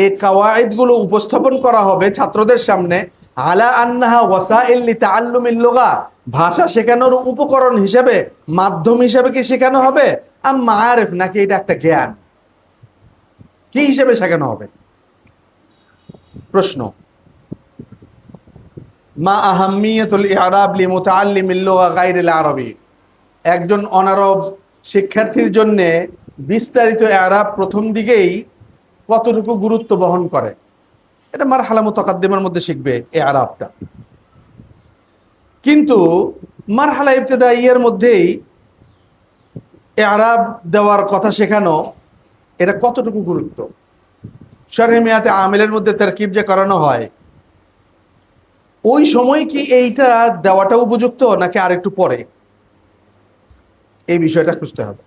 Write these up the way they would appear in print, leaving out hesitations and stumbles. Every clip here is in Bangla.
এই কাওয়াইদগুলো উপস্থাপন করা হবে ছাত্রদের সামনে আলা আন্নাহা ওয়াসাইল লিতাআল্লুমিল লুগা, ভাষা শেখানোর উপকরণ হিসেবে, মাধ্যম হিসেবে কি শেখানো হবে, আম মাআরিফ, নাকি এটা একটা জ্ঞান, কি হিসেবে শেখানো হবে? প্রশ্ন। মা আহাম্মিয়াতুল ইআরাব লিমুতাআল্লিমিল লুগা গায়রিল আরবি, একজন অনারব শিক্ষার্থীর জন্য বিস্তারিত ইআরাব প্রথম দিকেই কতটুকু গুরুত্ব বহন করে, এটা মারহালা মুতাকাদ্দিমার মধ্যে শিখবে ইআরাবটা। কিন্তু মারহালা ইবতিদাইয়ার মধ্যেই ইআরাব দেওয়ার কথা শেখানো, এটা কতটুকু গুরুত্ব? শরহে মিয়াতে আমিলের মধ্যে তারকিব যে করানো হয়, ওই সময় কি এইটা দেওয়াটা উপযুক্ত নাকি আরেকটু পরে? এই বিষয়টা খুঁজতে হবে।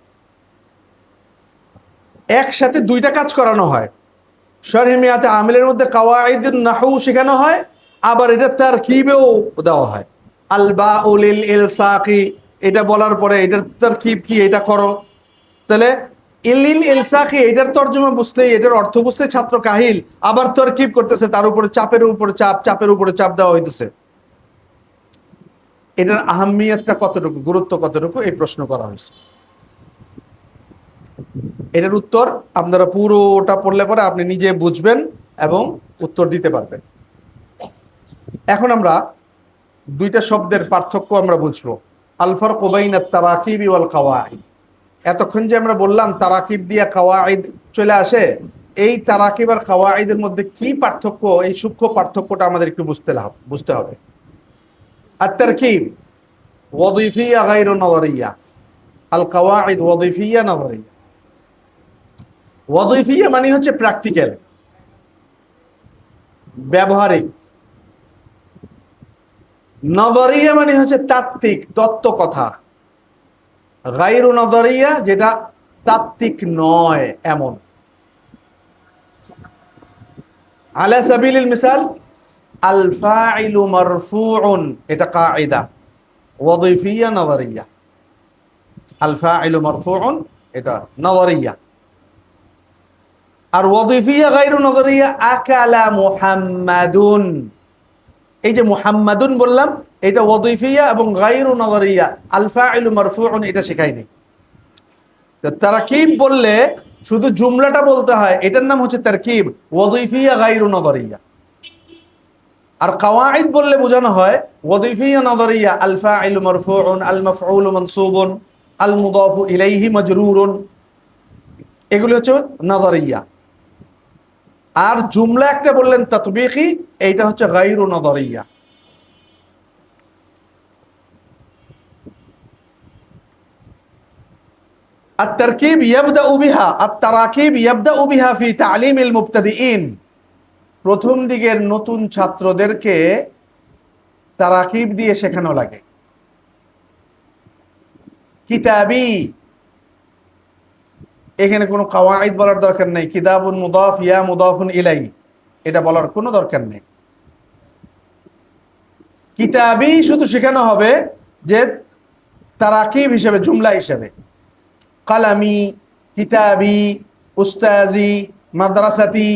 একসাথে দুইটা কাজ করানো হয়। শরহে মিয়াতে আমিলের মধ্যে কাওয়াইদুন নাহউ শেখানো হয়, আবার এটা তারকিবেও দেওয়া হয়। আল বাউল লিল ইলসাকি, এটা বলার পরে এটার তারকিব কি, এটা করো। তাহলে ইলিল ইলসাকি, এটার তর্জমা বুঝতে, এটার অর্থ বুঝতে ছাত্র কাহিল, আবার তারকিব করতেছে, তার উপরে চাপের উপরে চাপ, চাপের উপরে চাপ দেওয়া হইতেছে। এটার আহাম্মিয়তটা কতটুকু, গুরুত্ব কতটুকু, এই প্রশ্ন করা হয়েছে। এটার উত্তর আপনারা পুরোটা পড়লে পরে আপনি নিজে বুঝবেন এবং উত্তর দিতে পারবেন। এখন আমরা দুইটা শব্দের পার্থক্য আমরা বুঝবো। আল ফারকু বাইনাত তারাকিব ওয়াল কাওয়াইদ। এতক্ষণ যে আমরা বললাম তারাকিব দিয়া কাওয়াইদ চলে আসে, এই তারাকিব আর কাওয়াইদের মধ্যে কি পার্থক্য, এই সূক্ষ্ম পার্থক্যটা আমাদের একটু বুঝতে হবে। আত তারকিব ওয়াযিফিয়া গায়রু নাযরিয়া, আল কাওয়াইদ ওয়াযিফিয়া নাযরিয়া। ওয়াযিফিয়া মানে হচ্ছে প্র্যাকটিক্যাল, ব্যবহারিক। নজরিয়া মানে হচ্ছে তাত্ত্বিক, তত্ত্ব কথা। গায়রু নজরিয়া যেটা তাত্ত্বিক নয় এমন। আলা সাবিলিল মিসাল, আল ফাইলু মারফুউন, এটা কায়দা। ওয়াযিফিয়া নজরিয়া, আল ফাইলু মারফুউন এটা নজরিয়া। আর ওয়াযিফিয়া গায়রু নজরিয়া, আকালা মুহাম্মাদুন, এই যে মুহাম্মাদুন বললাম, এটা ওয়াযিফিয়া এবং গায়রু নজরিয়া, আল ফাইলু মারফুউন, এটা শেখায়নি। তারকিব বললে শুধু জুমলাটা বলতে হয়, এটার নাম হচ্ছে তারকিব, ওয়াযিফিয়া গায়রু নজরিয়া। আর কাওয়াইদ বললে বোঝানো হয় ওয়াযিফিয়া নজরিয়া, আল ফাইলু মারফুউন, আল মাফউলু মানসুবুন, আল মুদাফু ইলাইহি মাজরুরুন, এগুলো হচ্ছে নজরিয়া। আর জুমলা একটা বললেন তাতবিকি, এইটা হচ্ছে গায়রু নজরিয়া। التركيب يبدأ بها التراكيب يبدأ بها في تعليم المبتدئين, প্রথম দিকের নতুন ছাত্রদেরকে তারাকিব দিয়ে শেখানো লাগে। কিতাবি, এখানে কোনো কাওয়াইদ বলার দরকার নেই। কিতাবুন মুদাফ ইয়া মুদাফুন ইলাই, এটা বলার কোনো দরকার নেই। কিতাবি শুধু শেখানো হবে যে তারাকিব হিসেবে, জুমলা হিসেবে। কালামি, কিতাবি, উস্তাজি, মাদ্রাসাতি,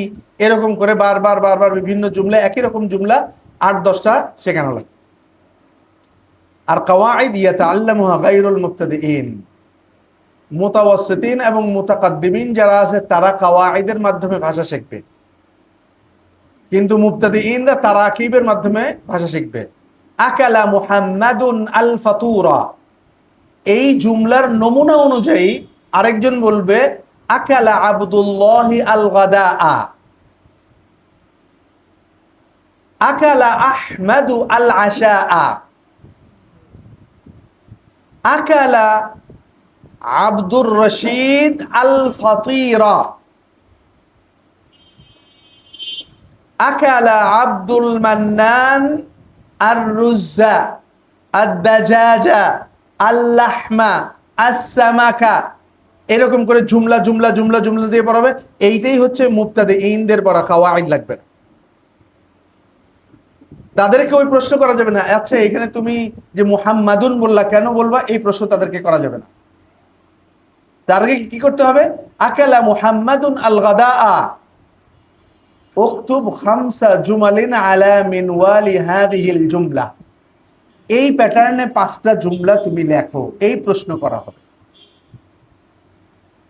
এরকম করে বারবার বারবার বিভিন্ন জুমলা, একই রকম জুমলা 8-10টা শেখানো লাগে। আর কাওয়াইদ ইয়াতাআল্লামুহা গায়রুল মুবতাদিইন, মুতাওয়াসসিতিন এবং মুতাকাদ্দিমিন যারা আছে তারা কাওয়াইদের মাধ্যমে ভাষা শিখবে, কিন্তু মুবতাদিইনরা তারাকিবের মাধ্যমে ভাষা শিখবে। আকালা মুহাম্মাদুন আল ফাতুরা, এই জুমলার নমুনা অনুযায়ী আরেকজন বলবে আকালা আব্দুল্লাহি আল গাদাআ, আকালা আহমাদু আল আশাআ, আকালা আব্দুর রশিদ আল ফাতিরা, আকালা আব্দুল মান্নান আর রুজ্জা আদ-দাজাজা আল্লাহমা আসসামাকা, এরকম করে জুমলা জুমলা জুমলা জুমলা দিয়ে পড়াবে। এইটাই হচ্ছে মুবতাদিইনদের পড়া, কাওয়াইদ লাগবে না। তাদেরকে ওই প্রশ্ন করা যাবে না, আচ্ছা এখানে তুমি যে মুহাম্মাদুন বললা কেন বলবা, এই প্রশ্ন তাদেরকে করা যাবে না। তাদেরকে কি করতে হবে? আকালা মুহাম্মাদুন আল গাদাআ, উকতুব খামসা জুমালিন আলা মিনওয়ালি হাদিহিল জুমলা, এই প্যাটার্নে 5টা জুমলা তুমি লেখো, এই প্রশ্ন করা হবে।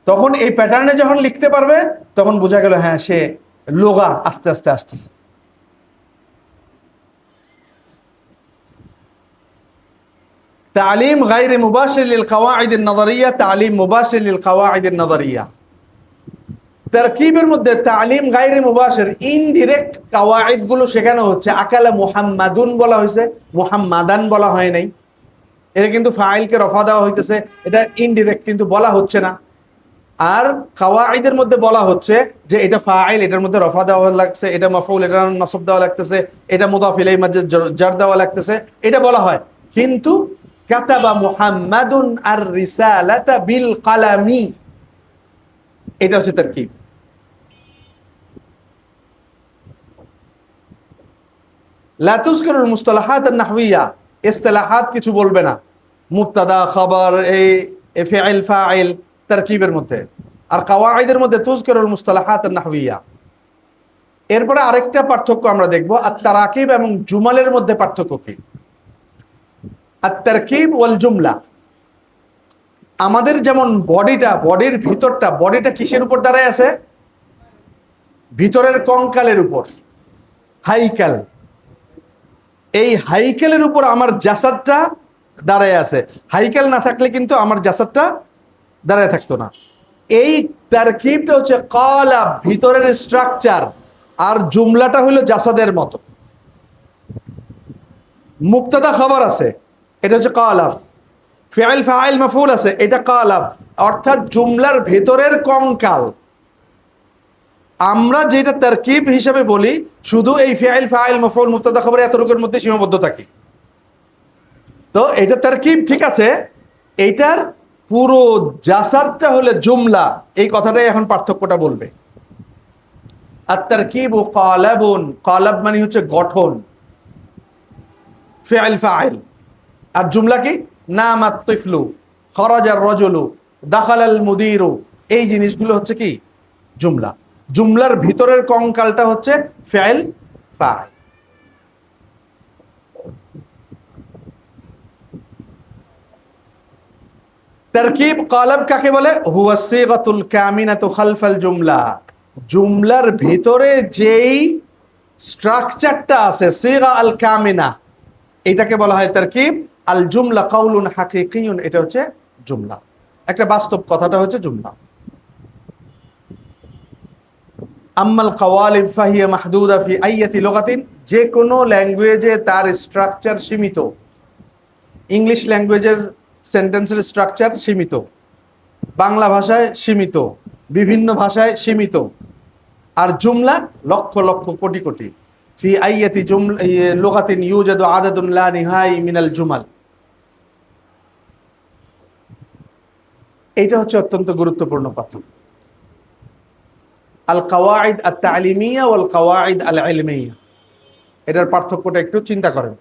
তখন এই প্যাটার্নে যখন লিখতে পারবে তখন বোঝা গেল হ্যাঁ সে লোগা আস্তে আস্তে আসতেছে। তালিম গায়রে মুবাশির লিল কাওয়াইদ আন-নাযারিয়া, তালিম মুবাশির লিল কাওয়াইদ আন-নাযারিয়া। তারকিবের মধ্যে তালিম গায়রে মুবাশির, ইনডিরেক্ট কাওয়াইদ গুলো শেখানো হচ্ছে। আকালা মুহাম্মাদুন বলা হয়েছে, মুহাম্মাদান বলা হয় নাই। এটা কিন্তু ফাইলকে রফা দেওয়া হইতেছে, এটা ইনডিরেক্ট, কিন্তু বলা হচ্ছে না। আর কাওয়াইদের মধ্যে বলা হচ্ছে যে এটা ফাইল, এটার মধ্যে রফা দেওয়া লাগছে, এটা মাফউল, এটা নসব দেওয়া লাগতেছে, এটা মুদাফ ইলাইহি মাঝে জার দেওয়া লাগতেছে, এটা বলা হয়। কিন্তু কাতাবা মুহাম্মাদুন আর রিসালাতা বিল কালামি, এটা হচ্ছে তারকিব। লা তুযকারুল মুসতালাহাত আন-নাহওয়িয়া, ইসতিলাহাত কিছু বলবে না, মুবতাদা খবর এই ফাইল ফাইল তারকিবের মধ্যে। আর কাওয়াইদের মধ্যে তুযকারুল মুসতালাহাত আন-নাহওয়িয়া। এরপরে আরেকটা পার্থক্য আমরা দেখব, আত-তারাকিব এবং জুমালের মধ্যে পার্থক্য কি। আত-তারকিব ওয়াল জুমলা, আমাদের যেমন বডির ভিতরটা, বডিটা কিসের উপর দাঁড়ায় আছে? ভিতরের কঙ্কালের উপর, হাইকাল। এই হাইকেলের উপর আমার জাসাদটা দাঁড়ায় আছে। হাইকেল না থাকলে কিন্তু আমার জাসাদটা দাঁড়ায় থাকতো না। এই তারকিবটা হচ্ছে কালাব, ভিতরের স্ট্রাকচার, আর জুমলাটা হলো জাসাদের মতো। মুবতাদা খবর আছে, এটা হচ্ছে কালাব। ফাইল ফাইল মাফউল আছে, এটা কালাব, অর্থাৎ জুমলার ভেতরের কঙ্কাল। আমরা যেটা তারকিব হিসেবে বলি শুধু এই ফাইল ফাইল মাফউল মুবতাদা খবর এতটুকুর মধ্যে সীমাবদ্ধ থাকি। তো এটা তারকিব ঠিক আছে, এইটার পুরো জাসাদটা হলো জুমলা, এই কথাটাই এখন পার্থক্যটা বলবে। আত-তারকিবু কালাবুন, কালাব মানে হচ্ছে গঠন, ফাইল ফাইল। আর জুমলা কি? নামাত তিফলু, খরাজার রাজুলু, দাখালাল মুদিরু, এই জিনিসগুলো হচ্ছে কি জুমলা। জুমলার ভিতরের কঙ্কালটা হচ্ছে ফাইল ফাইল। তারকিব কালাব কাকে বলে? হুয়া সিগাতুল কামিনাতু খালফাল জুমলা, জুমলার ভিতরে যেই স্ট্রাকচারটা আছে, সিগা আল কামিনা, এটাকে বলা হয় তারকিব। আল জুমলা কাউলুন হাকিকিয়ুন, এটা হচ্ছে জুমলা, একটা বাস্তব কথাটা হচ্ছে জুমলা। আম্মাল কাওয়ালিব ফাহিয়া মাহদুদা ফি আইয়াতি লুগাতিন, যে কোনো ল্যাঙ্গুয়েজে তার স্ট্রাকচার সীমিত। ইংলিশ ল্যাঙ্গুয়েজের সেন্টেন্সের স্ট্রাকচার সীমিত, বাংলা ভাষায় সীমিত, বিভিন্ন ভাষায় সীমিত। আর জুমলা লক্ষ লক্ষ কোটি কোটি। ফি আইয়াতি লুগাতিন ইউজাদু আদাদুন লা নিহাই মিনাল জুমাল। এইটা হচ্ছে অত্যন্ত গুরুত্বপূর্ণ কথা। আল কাওয়াইদ আত-তালিমিয়া ওয়াল কাওয়াইদ আল ইলমিয়া, এটার পার্থক্যটা একটু চিন্তা করেন।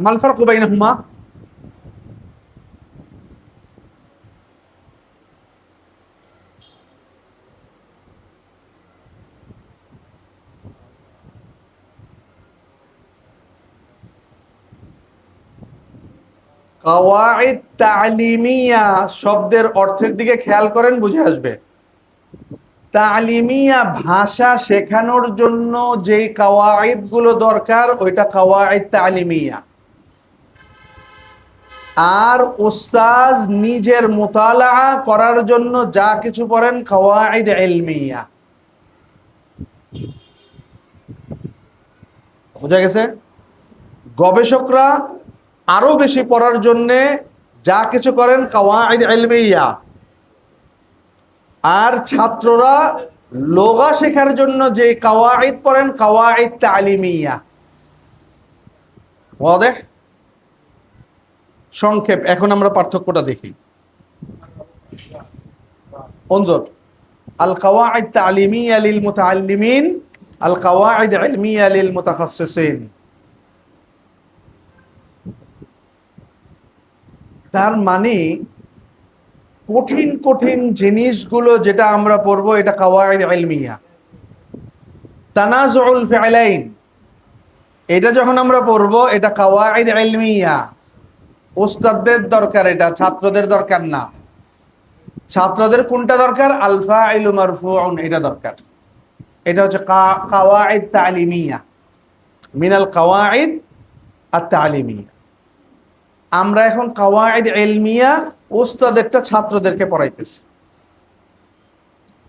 মাল ফারকু বাইনাহুমা? কাওয়াইদ তালিমিয়া শব্দের অর্থের দিকে খেয়াল করেন, বুঝে আসবে। তালিমিয়া ভাষা শেখানোর জন্য যেই কাওয়াইদ গুলো দরকার, ওইটা কাওয়াইদ তালিমিয়া। আর উস্তাজ নিজের মুতালা করার জন্য যা কিছু পড়েন, কাওয়াইদ ইলমিয়া। বুঝা গেছে? গবেষকরা আরো বেশি পড়ার জন্যে যা কিছু করেন, কাওয়াইদ ইলমিয়া। আর ছাত্ররা লোগা শেখার জন্য যে কাওয়াইদ পড়েন, কাওয়াইদ তালিমিয়া। ওয়াদেহ? সংক্ষেপ, এখন আমরা পার্থক্যটা দেখি। انظر القواعد تعليمية للمتعلمين القواعد علمية للمتخصصين তার মানে কঠিন কঠিন জিনিসগুলো যেটা আমরা পড়বো এটা কাওয়াইদ ইলমিয়া তানাজুল ফিলাইন এটা যখন আমরা পড়বো এটা কাওয়াইদ ইলমিয়া ওস্তাদদের দরকার এটা ছাত্রদের দরকার না ছাত্রদের কোনটা দরকার আল ফাইলু মারফুউন এটা দরকার এটা হচ্ছে কাওয়াইদ তালিমিয়া মিনাল কাওয়াইদ আত তালিমিয়া আমরা এখন কাওয়াইদ ইলমিয়া ওস্তাদেরটা ছাত্রদেরকে পড়াইতেছি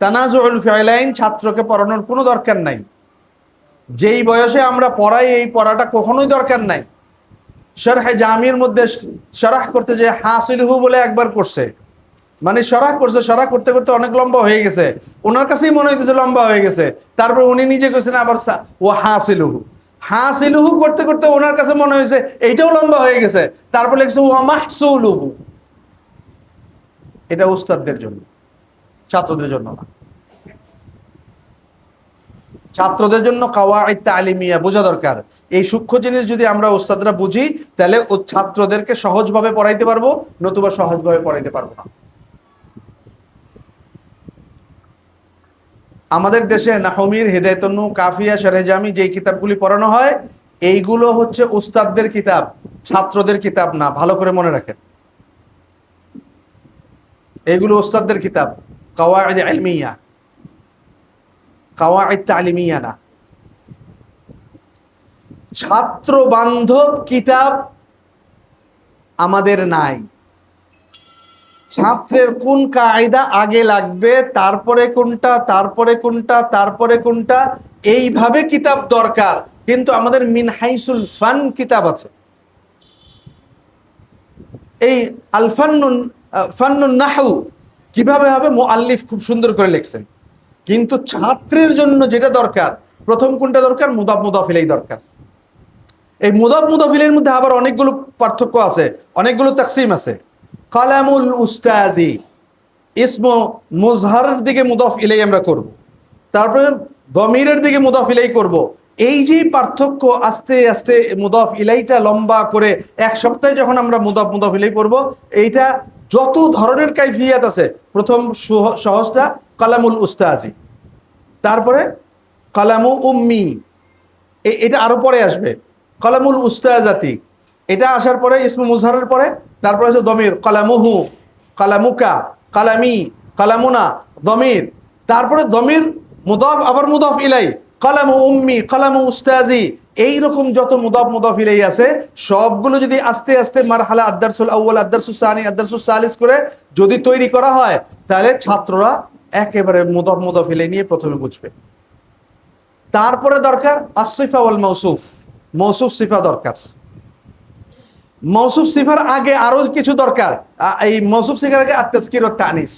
তানাজুল ফিলাইন ছাত্রকে পড়ানোর কোনো দরকার নাই যেই বয়সে আমরা পড়াই এই পড়াটা কখনোই দরকার নাই শরহে জামির মধ্যে শরহ করতে যে হাসিলহু বলে একবার করছে মানে শরহ করছে শরহ করতে করতে অনেক লম্বা হয়ে গেছে ওনার কাছেই মনে হইতেছে লম্বা হয়ে গেছে তারপর উনি নিজে কইছেন আবার ও হাসিলহু হাসিলহু করতে করতে ওনার কাছে মনে হয়েছে এইটাও লম্বা হয়ে গেছে তারপর লিখছে ওয়া মাহসুলুহু এটা উস্তাদদের জন্য ছাত্রদের জন্য না ছাত্রদের জন্য কাওয়াইদ তালিমিয়া বোঝা দরকার এই সূক্ষ্ম জিনিস যদি আমরা উস্তাদরা বুঝি তাহলে ও ছাত্রদেরকে সহজভাবে পড়াইতে পারবো নতুবা সহজভাবে পড়াইতে পারবো না আমাদের দেশে নাহমির হিদায়াতুন কাফিয়া শরহে জামি যেই কিতাবগুলি পড়ানো হয় এইগুলো হচ্ছে উস্তাদদের কিতাব ছাত্রদের কিতাব না ভালো করে মনে রাখেন এইগুলো উস্তাদদের কিতাব কাওয়াইদ ইলমিয়া কাওয়াইদ তালিমিয়া না ছাত্র বান্ধব কিতাব আমাদের নাই ছাত্রের কোন কায়দা আগে লাগবে তারপরে কোনটা তারপরে কোনটা তারপরে কোনটা এইভাবে কিতাব দরকার কিন্তু আমাদের মিনহাইসুল ফান কিতাব আছে এই আল ফান্নুন নাহু কিভাবে হবে মুআল্লিফ খুব সুন্দর করে লিখছেন কিন্তু ছাত্রের জন্য যেটা দরকার প্রথম কোনটা দরকার মুদাফ মুদাফ ইলাইহি দরকার এই মুদাফ মুদাফ ইলাইহির মধ্যে আবার অনেকগুলো পার্থক্য আছে অনেকগুলো তাকসিম আছে কালামুল উস্তাজি ইসমু মুজহারের দিকে মুদাফ ইলাইহি আমরা করব তারপরে দমিরের দিকে মুদাফ ইলাইহি করব এই যে পার্থক্য আস্তে আস্তে মুদাফ ইলাইহিটা লম্বা করে এক সপ্তাহে যখন আমরা মুদাফ মুদাফ ইলাইহি করব এইটা যত ধরনের কাইফিয়াত আছে প্রথম সহজটা কালামুল উস্তাজি তারপরে কালামু উম্মি এটা আরো পরে আসবে কালামুল উস্তাজাতি এটা আসার পরে ইসমু মুজহারের পরে তারপরে আছে দমির কালামুহু কালামুকা কালামি কালামুনা দমির তারপরে দমির মুদাফ আবার মুদাফ ইলাই কালামু উম্মি কালামু উস্তাজি এই রকম যত মুদাফ মুদাফ ইলাইহি আছে সবগুলো যদি আস্তে আস্তে মারহালা আদ-দারসুল আউয়াল আদ-দারসুস সানি আদ-দারসুস সালিস করে যদি তৈরি করা হয় তাহলে ছাত্ররা একেবারে মুদাফ মুদাফ ইলাইহি নিয়ে প্রথমে বুঝবে তারপরে দরকার as-সিফা ওয়াল মাওসুফ মৌসুফ সিফা দরকার মৌসুফ সিফার আগে আরো কিছু দরকার এই মৌসুফ সিফার আগে আত-তাযকির ওয়াত তানিস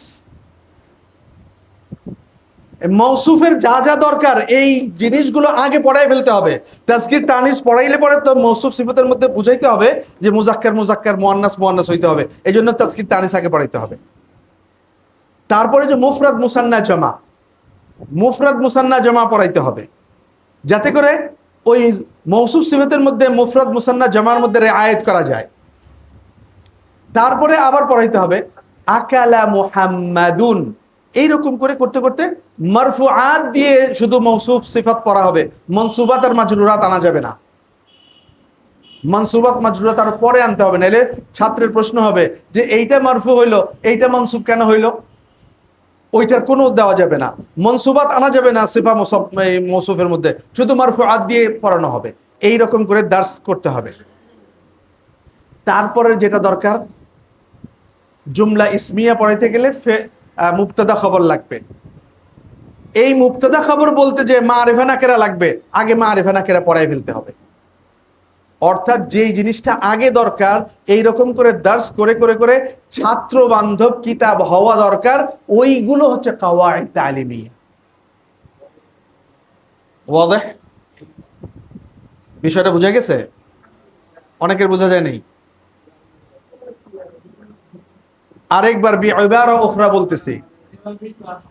মৌসুফের যা যা দরকার এই জিনিসগুলো আগে পড়াই ফেলতে হবে তাযকির তানিস পড়াইলে পরে তো মৌসুফ সিফাতের মধ্যে বুঝাইতে হবে যে মুযাক্কার মুযাক্কার মুআন্নাস মুআন্নাস হইতে হবে এইজন্য তাযকির তানিস আগে পড়াইতে হবে তারপরে যে মুফরাদ মুসান্না জামা পড়াইতে হবে যাতে করে ওই মৌসুফ সিফাতের মধ্যে মুফরাদ মুসান্না জামার মধ্যে রিআয়াত করা যায় তারপরে আবার পড়াইতে হবে আকালা মুহাম্মাদুন এইরকম করে করতে করতে মারফুআত দিয়ে শুধু মৌসুফ সিফাত পড়া হবে মনসুবাত আর মাজরুরাত আনা যাবে না মনসুবাত মাজরুরাত আর পরে আনতে হবে নাইলে ছাত্রের প্রশ্ন হবে যে এইটা মারফু হইলো এইটা মনসুব কেন হইলো ওইটার কোনো দেওয়া যাবে না মনসুবাত আনা যাবে না সিফা মৌসুফের মধ্যে শুধু মারফুআত দিয়ে পড়ানো হবে এই রকম করে দার্স করতে হবে তারপরে যেটা দরকার জুমলা ইসমিয়া পড়াইতে গেলে মুবতাদা খবর লাগবে এই মুবতাদা খবর বলতে যে মারিফা নাকেরা লাগবে আগে মারিফা নাকেরা পড়াই ফেলতে হবে অর্থাৎ যেই জিনিসটা আগে দরকার এই রকম করে দার্স করে করে করে ছাত্র বান্ধব কিতাব হওয়া দরকার ওইগুলো হচ্ছে কাওয়াইদ তালিমিয়া ওয়াদাহ বিষয়টা বোঝা গেছে অনেকের বোঝা যায় নাই আরেকবার বিইবারা উখরা বলতেছি এভাবেই তো আছে।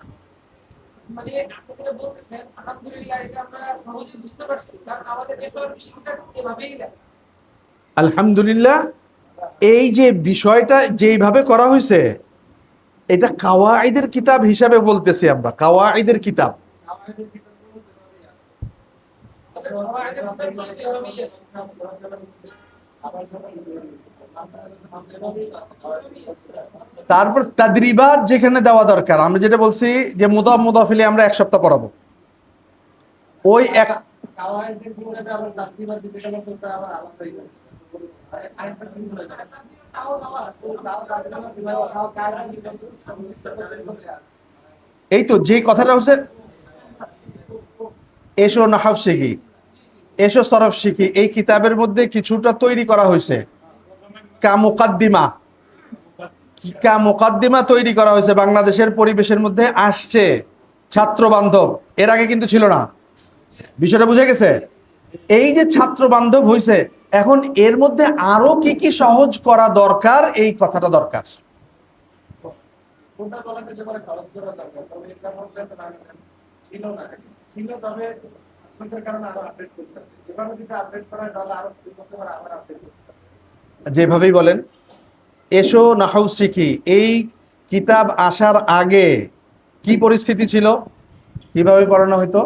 মানে আপনি যেটা বলতেছেন, আলহামদুলিল্লাহ এটা আমরা সহজেই বুঝতে পারছি, কারণ আমাদের দেশের বিষয়টা এভাবেই লেখা। আলহামদুলিল্লাহ, এই যে বিষয়টা যেইভাবে করা হয়েছে, এটা কাওয়াইদের কিতাব হিসাবে বলতেছি আমরা, কাওয়াইদের কিতাব। আমাদের কিতাবগুলো এভাবেই আছে। আমাদের আমাদের কিতাবগুলো এভাবেই আছে। তারপর তাদরিবাত যেখানে দেওয়া দরকার, আমরা যেটা বলছি যে মুদাফ মুদাফিলে আমরা এক সপ্তাহ পড়াবো, ওই এক কাওয়াইদের কিতাবে আবার তাকরিবাত দিতে গেলে তো ওটা আবার আলাদাই হয়। আরেকটা জিনিস হলো এটা। তাও দেওয়া আছে। তাও তাকরিবাত দিতে তাও কায়দা দিতে সমস্ত তরিকতে আছে। এই তো যে কথাটা হচ্ছে, এসো নাহব শিখি, এসো সরফ শিখি, এই কিতাবের মধ্যে কিছুটা তৈরি করা হয়েছে, কা মুকাদ্দিমা তৈরি করা হয়েছে, বাংলাদেশের পরিবেশের মধ্যে আসছে, ছাত্র বান্ধব, এর আগে কিন্তু ছিল না। বিষয়টা বুঝে গেছে? এই যে ছাত্র বান্ধব হয়েছে, এখন এর মধ্যে আরো কি কি সহজ করা দরকার, এই কথাটা দরকার। কোনটা বলা যেতে পারে খরচ করা দরকার, তবে এটা বলতে তো না ছিল না, ছিল তবে ছাত্রদের কারণে আরো আপডেট করতে হবে। এবারে যদি আপডেট করা হয় তাহলে আরো 2 বছর পর আবার আপডেট করতে হবে। যেভাবেই বলেন, এসো নাহউ শিখি, এই কিতাব আসার আগে কি পরিস্থিতি ছিল, কিভাবে পড়ানো হতো?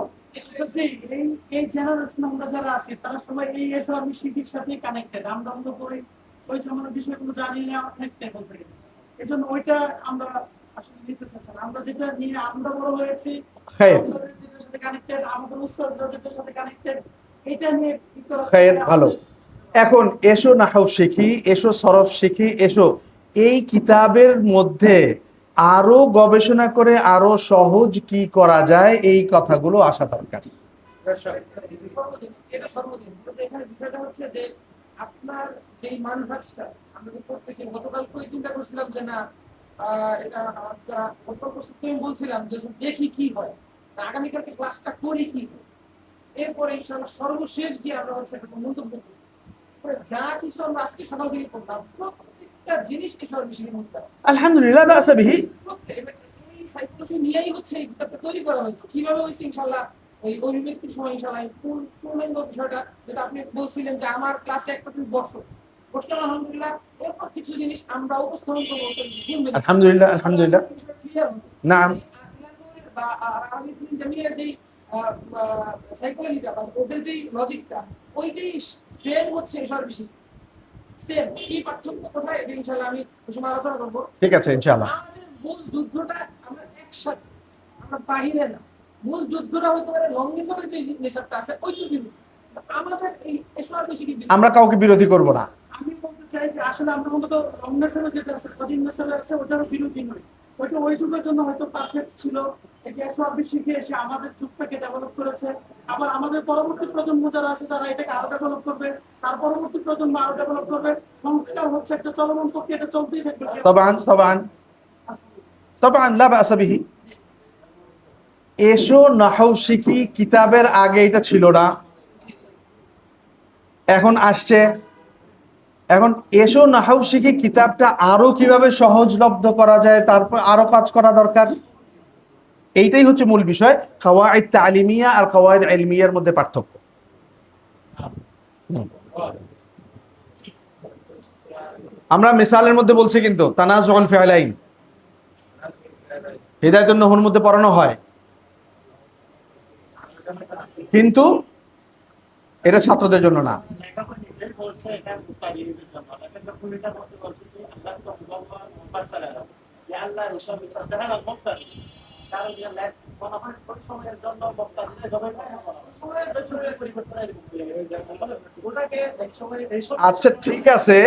এই জেনারেশন আমরা যারা আছি তারা সবাই এই এসব আমি শিখির সাথে কানেক্টেড, আমরা অন্য করে ওই জমানার বিষয়গুলো জানি না থাকতে বলতে গেলে। এই জন্য ওইটা আমরা আসলে নিতে চাচ্ছি না। আমরা যেটা নিয়ে আমরা বড় হয়েছি, খায়ের, আমরা যেটার সাথে কানেক্টেড, আমাদের উস্তাদরা যেটার সাথে কানেক্টেড, এটা নিয়ে কি করা খায়ের, ভালো। এখন এসো নাহউ শিখি, এসো সরফ শিখি, এসো, এই কিতাবের মধ্যে আরো গবেষণা করে আরো সহজ কি করা যায়, এই কথাগুলো আসা দরকার। এটা সর্বদিন, কিন্তু এখানে বিষয়টা হচ্ছে যে আপনার যেই মানহাজটা আমরা যে করতেছি, গতকাল ওই চিন্তা করছিলাম যে না এটা অল্প প্রস্তুত আমি বলছিলাম যে দেখি কি হয়, আগামীকালকে ক্লাসটা করি কি হয়। এরপরে ইনশাআল্লাহ সর্বশেষ গিয়ে আমরা হচ্ছে একটা মন্তব্য করি। যা কিছু আমরা আজকে সকাল থেকে করলাম, প্রত্যেকটা জিনিস কি সর্বশেষের মধ্যে আছে। আলহামদুলিল্লাহ, লা বা'সা বিহি। এই সাইকোলজি নিয়েই হচ্ছে এই কিতাবটা তৈরি করা হয়েছে। কিভাবে হয়েছে ইনশাআল্লাহ এই অভিব্যক্তির সময় ইনশাআল্লাহ পূর্ণাঙ্গ বিষয়টা যেটা আপনি বলছিলেন যে আমার ক্লাসে একটা তুমি বসলাম আলহামদুলিল্লাহ, এরপর কিছু জিনিস আমরা উপস্থাপন করবো আলহামদুলিল্লাহ, আলহামদুলিল্লাহ। নাম বা আরবি জামিয়ার যেই সাইকোলজিটা বা ওদের যেই লজিকটা, ওইটাই সেম হচ্ছে এসব বিষয় সেম। কি পার্থক্য কোথায়, এটা ইনশাআল্লাহ আমি ওই সময় আলোচনা করবো। ঠিক আছে, ইনশাআল্লাহ। আমাদের মূল যুদ্ধটা আমরা একসাথে, আমরা বাহিরে না। মূল যুদ্ধটা হতে পারে লং নেশারের যে নেশারটা আছে ওইটার বিরুদ্ধে। আমাদের এই এসব বেশি কি আমরা কাউকে বিরোধী করব না। আমি বলতে চাই যে আসলে আমরা মূলত লং নেশারের যেটা আছে, কঠিন নেশার আছে, ওটারও বিরোধী নয়। ওইটা ওই যুগের জন্য হয়তো পারফেক্ট ছিল, এটা 120 শিখে এসে আমাদের যুগটাকে ডেভেলপ করেছে। আবার আমাদের পরবর্তী প্রজন্ম যারা আছে তারা এটাকে আরো ডেভেলপ করবে, তার পরবর্তী প্রজন্ম আরো ডেভেলপ করবে। সংস্কার হচ্ছে একটা চলমান প্রক্রিয়া, এটা চলতেই থাকবে। তবান তবান তবান, লা বা'সা বিহি। এসো নাহউ শিখি কিতাবের আগে এটা ছিল না, এখন আসছে। এখন এসো নাহউ শিখি কিতাবটা আরো কিভাবে সহজলব্ধ করা যায়, তারপর আরো কাজ করা দরকার, এইটাই হচ্ছে মূল বিষয়। কাওয়াইদ তালিমিয়া আর কাওয়াইদ ইলমিয়ার মধ্যে পার্থক্য। আমরা মিসালের মধ্যে বলছি কিন্তু তানাজুল ফিআলাইন হিদায়াতুন নহর মধ্যে পড়ানো হয়, কিন্তু এটা ছাত্রদের জন্য না। আচ্ছা ঠিক আছে,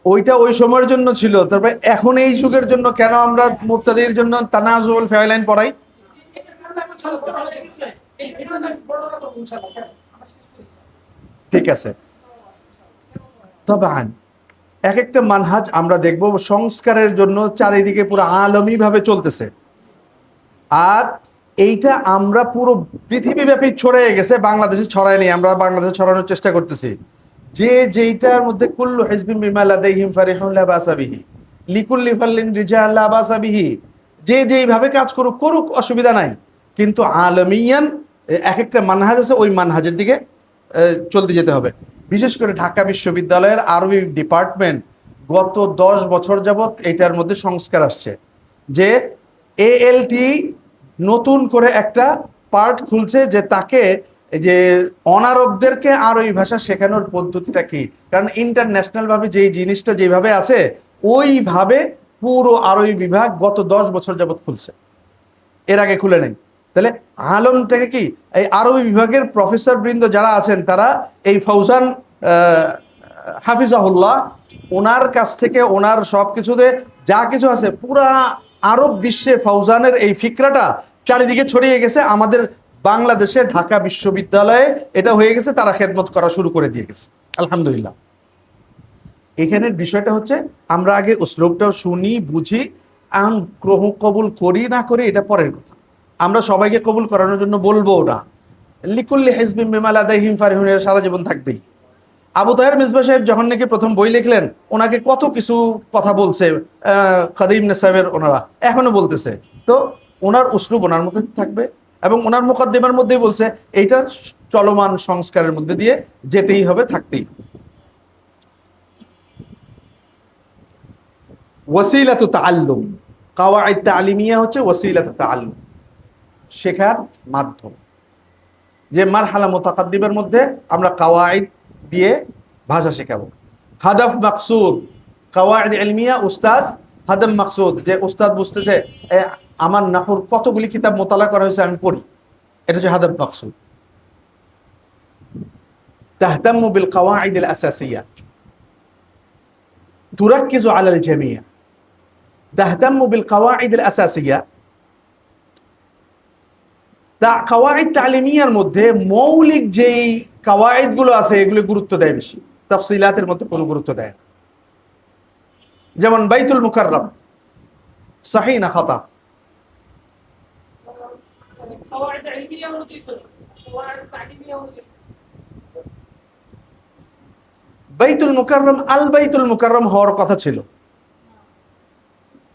ওইটা ওই সময়ের জন্য ছিল, তারপরে এখন এই যুগের জন্য কেন আমরা মুবতাদির জন্য তানাজুল ফিআলাইন পড়াই? ঠিক আছে, তবান এক একটা মানহাজ আমরা দেখব সংস্কারের জন্য চারিদিকে পুরো আলমী ভাবে চলতেছে, আর এইটা আমরা পুরো পৃথিবীব্যাপী ছড়িয়ে গেছে, বাংলাদেশে ছড়ায় নেই, আমরা বাংলাদেশে ছড়ানোর চেষ্টা করতেছি। যে যেইটার মধ্যে কুল্লু হিজবিন বিমা লাদাইহিম ফারিহুন লা বাসা বিহি লিকুল্লি ফাল্লিন রিজাল লা বাসা বিহি, যে যেইভাবে কাজ করুক করুক, অসুবিধা নাই, কিন্তু আলমিয়ান এক একটা মানহাজ আছে, ওই মানহাজের দিকে চলতে যেতে হবে। বিশেষ করে ঢাকা বিশ্ববিদ্যালয়ের আরবি ডিপার্টমেন্ট গত 10 বছর যাবৎ এটার মধ্যে সংস্কার আসছে যে এএলটি নতুন করে একটা পার্ট খুলছে, যে তাকে যে অনারবদেরকে আরবি ভাষা শেখানোর পদ্ধতিটা কি, কারণ ইন্টারন্যাশনাল ভাবে যেই জিনিসটা যেভাবে আছে ওইভাবে পুরো আরবি বিভাগ গত 10 বছর যাবৎ খুলছে, এর আগে খুলে নেই। তাহলে আলমটাকে কি এই আরবি বিভাগের প্রফেসর বৃন্দ যারা আছেন তারা এই ফৌজান হাফিজাহুল্লাহ ওনার কাছ থেকে ওনার সব কিছুতে যা কিছু আছে পুরা আরব বিশ্বে ফৌজানের এই ফিকরাটা চারিদিকে ছড়িয়ে গেছে। আমাদের বাংলাদেশে ঢাকা বিশ্ববিদ্যালয়ে এটা হয়ে গেছে, তারা খেদমত করা শুরু করে দিয়ে গেছে, আলহামদুলিল্লাহ। এখানের বিষয়টা হচ্ছে আমরা আগে উসলুবটাও শুনি, বুঝি, এখন গ্রহণ কবুল করি না করি এটা পরের কথা। আমরা সবাইকে কবুল করানোর জন্য বলবো না, লিকুল্লি হিজবিম বিমা লাদাইহিম ফারিহুন, সারা জীবন থাকবেই। আবু তাহের মিসবাহ সাহেব যখন নাকি প্রথম বই লিখলেন, ওনাকে কত কিছু কথা বলছে কাদিম সাহেবের, ওনারা এখনো বলতেছে, তো ওনার উসলুব ওনার মধ্যে থাকবে। এবং ওনার মুকদ্দিমার মধ্যেই বলছে এইটা চলমান সংস্কারের মধ্যে দিয়ে যেতেই হবে, থাকতেই হবে। ওয়াসিলাতু তাআল্লুম, কাওয়াইদ তালিমিয়া হচ্ছে ওয়াসিলাতু তাআল্লুম, শেখার মাধ্যম। যে মারহালা মুতাকাদ্দিমের মধ্যে আমরা কাওয়াইদ দিয়ে ভাষা শেখাবো। হাদাফ মাকসুদ, কাওয়াইদ ইলমিয়া, উস্তাদ হাদাম মাকসুদ, যে উস্তাদ বুঝতেছে আমার নাহুর কতগুলি কিতাব মোতালা করা হয়েছে আমি পড়ি, এটা হচ্ছে হাদাফ মাকসুদ। তাহতাম্মু বিল কাওয়াইদ আল আসাসিয়া তুরাক্কিজু আলাল জামিয়া। তাহতাম্মু বিল কাওয়াইদ আল আসাসিয়া, তা কাওয়াইদ তালিমিয়ার মধ্যে মৌলিক যেই কাওয়াইদ গুলো আছে এগুলো গুরুত্ব দেয় বেশি, তাফসিলাতের মধ্যে কোনো গুরুত্ব দেয় না। যেমন বাইতুল মুকাররম সহিহ না খাতা? قواعد علميه অনুযায়ী চলে, قواعد তালিমিয়া অনুযায়ী চলে। বাইতুল মুকাররম আল বাইতুল মুকাররম হওয়ার কথা ছিল,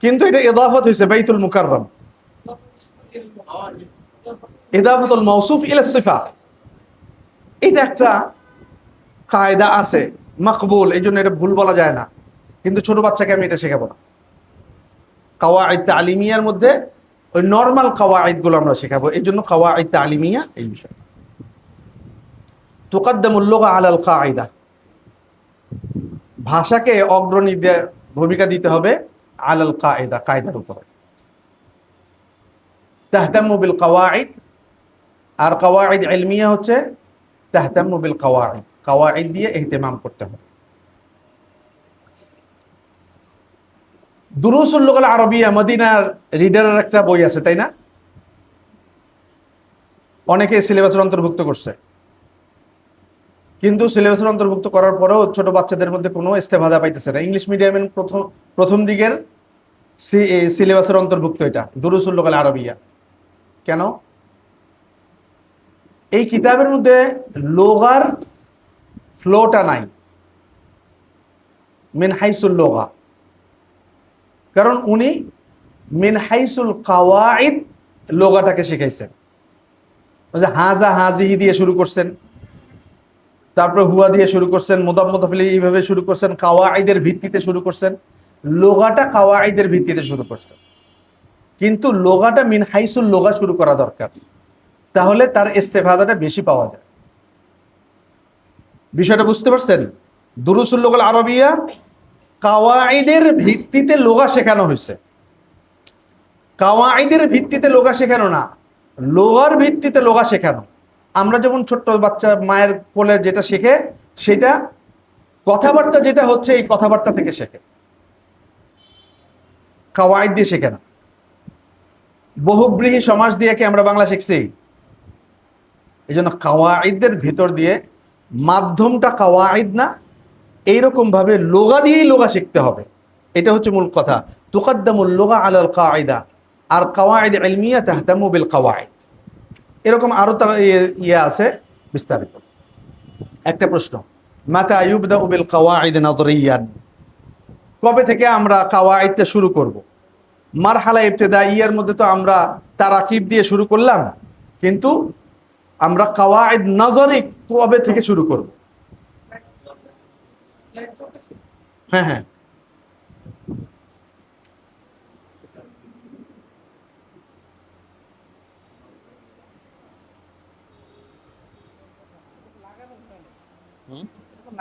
কিন্তু এটা ইদাফাত হয়েছে বাইতুল মুকাররম, ইদাফাতুল মাওসুফ ইলা সিফা। এটা একটা কায়দা আছে মাকবুল, এই জন্য এটা ভুল বলা যায় না, কিন্তু ছোট বাচ্চাকে আমি এটা শেখাবো না। কাওয়াইদ তালিমিয়ার মধ্যে ওই নর্মাল কাওয়াইদ গুলো আমরা শেখাবো, এই জন্য কাওয়াইদ তালিমিয়া এই বিষয়। তুকাদ্দামুল লুগা আলাল কায়দা, ভাষাকে অগ্রণী ভূমিকা দিতে হবে আলাল কায়দা, কায়দার উপরে। তাহতাম্মু বিল কাওয়াইদ, আর কাওয়াইদ ইলমিয়া হচ্ছে তাহতাম্মু বিল কাওয়াইদ, কাওয়াইদ দিয়ে ইহতিমাম করতে হবে। দুরুসুল লুগাল আরবিয়া, মদিনার রিডারের একটা বই আছে তাই না, অনেকে সিলেবাসের অন্তর্ভুক্ত করছে, কিন্তু সিলেবাসের অন্তর্ভুক্ত করার পরেও ছোট বাচ্চাদের মধ্যে কোনো ইস্তেফাদা পাইতেছে না। ইংলিশ মিডিয়ামের প্রথম দিকের সিলেবাসের অন্তর্ভুক্ত এটা দুরুসুল লুগাল আরবিয়া। কেন? এই কিতাবের মধ্যে লোগার ফ্লোটা নাই, মিন হাইসুল লোগা, কারণ উনি মিন হাইসুল কাওয়াইদ লোগাটাকে শিখাইছেন। হাজা হাজিহি দিয়ে শুরু করছেন, তারপরে হুয়া দিয়ে শুরু করছেন, মুদাফ মুদাফিল এইভাবে শুরু করছেন, কাওয়াইদের ভিত্তিতে শুরু করছেন, লোগাটা কাওয়াইদের ভিত্তিতে শুরু করছেন। কিন্তু লোগাটা মিন হাইসুল লোগা শুরু করা দরকার, তাহলে তার ইস্তেফাদাটা বেশি পাওয়া যায়। বিষয়টা বুঝতে পারছেন? দুরুসুল লুগাল আরবিয়া কাওয়াইদের ভিত্তিতে লোগা শেখানো হয়েছে, কাওয়াইদের ভিত্তিতে লোগা শেখানো না, লোগার ভিত্তিতে লোগা শেখানো। আমরা যেমন ছোট্ট বাচ্চা মায়ের কোলে যেটা শেখে, সেটা কথাবার্তা যেটা হচ্ছে এই কথাবার্তা থেকে শেখে, কাওয়াইদ দিয়ে শেখে না। বহুব্রীহি সমাস দিয়ে কি আমরা বাংলা শিখছি? এই জন্য কাওয়াইদের ভিতর দিয়ে, মাধ্যমটা কাওয়াইদ না, এইরকম ভাবে লোগা দিয়েই লোগা শিখতে হবে, এটা হচ্ছে মূল কথা। তুকাদ্দামুল লুগা আলাল কায়দা, আর কাওয়াইদ ইলমিয়া তাহতামু বিল কাওয়াইদ। এরকম আরো ইয়ে আছে বিস্তারিত। একটা প্রশ্ন, মাতা ইউবদাউ বিল কাওয়াইদ নাযরিয়ান, কবে থেকে আমরা কাওয়াইদটা শুরু করব? মারহালা ইবতেদাইয়ার মধ্যে তো আমরা তারাকিব দিয়ে শুরু করলাম, কিন্তু আমরা কাওয়াইদ নাজরি কবে থেকে শুরু করব? স্লাইড চলতেছে। হ্যাঁ হ্যাঁ,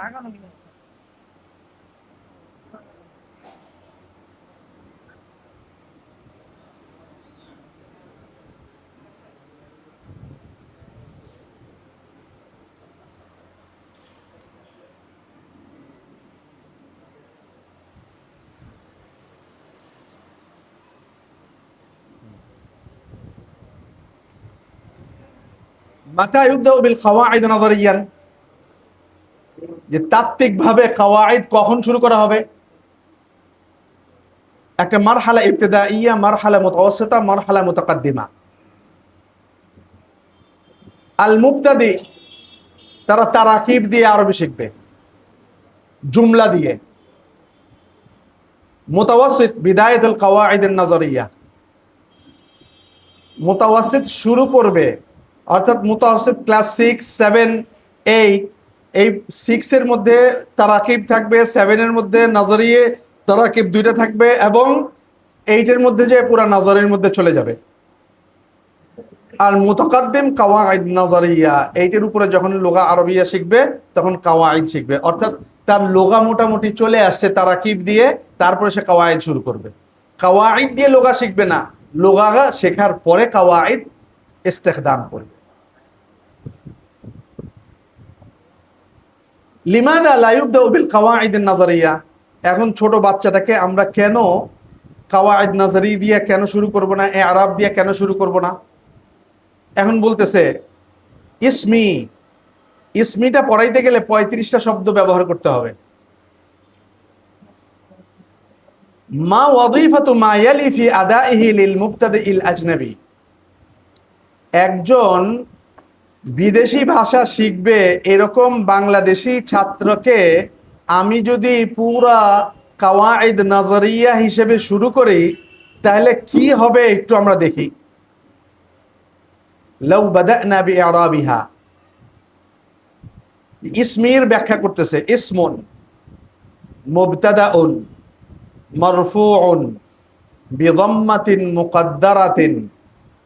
লাগানো কিনা? মাতা ইউবদাউ বিল কাওয়াইদ নাজরিয়ান, যে তাত্ত্বিকভাবে কাওয়াইদ কখন শুরু করা হবে? একটা মারহালা ইবতেদাইয়া, মারহালা মুতাওয়াসসিতা, মারহালা মুতাকাদ্দিমা। আল মুবতাদি তারা তারাকিব দিয়ে আরবি শিখবে, জুমলা দিয়ে। মুতাওয়াসসিত বিদায়াতুল কাওয়াইদিন নাজরিয়া, মুতাওয়াসসিত শুরু করবে, অর্থাৎ মুতাওয়াসসিত ক্লাস 6, 7, 8, এই 6 এর মধ্যে তারাকিব থাকবে, 7 এর মধ্যে নাজরিয়ে তারাকিব দুইটা থাকবে, এবং 8 এর মধ্যে যে পুরা নাজরের মধ্যে চলে যাবে। আর মুতাকাদ্দিম কাওয়াইদ নাজরিয়া, 8 এর উপরে যখন লুগা আরবিয়া শিখবে তখন কাওয়াইদ শিখবে, অর্থাৎ তার লুগা মোটামুটি চলে আসছে তারাকিব দিয়ে, তারপরে সে কাওয়াইদ শুরু করবে। কাওয়াইদ দিয়ে লুগা শিখবে না, লুগা শেখার পরে কাওয়াইদ ইস্তেখদাম করবে। লিমাযা লা ইবদাউ বিল কাওয়াইদ নাজরিয়া, এখন ছোট বাচ্চাটাকে আমরা কেন কাওয়াইদ নাজরি দিয়ে কেন শুরু করব না, ইআরাব দিয়ে কেন শুরু করব না? এখন বলতেছে ইসমি, ইসমিটা পড়াইতে গেলে 35টা শব্দ ব্যবহার করতে হবে। মা ওয়াযীফাতু মা ইয়ালি ফি আদাইহি লিল মুবতাদিইল আজনাবী, একজন বিদেশি ভাষা শিখবে এরকম বাংলাদেশি ছাত্রকে আমি যদি পুরা কাওয়াইদ নাজরিয়া হিসেবে শুরু করি, তাহলে কি হবে একটু আমরা দেখি। লাউ বাদানা বিইরাবিহা, ইসমির ব্যাখ্যা করতেছে, ইসমুন মুবতাদাউন মারফুউন বিদাম্মাতিন মুকদ্দারাতিন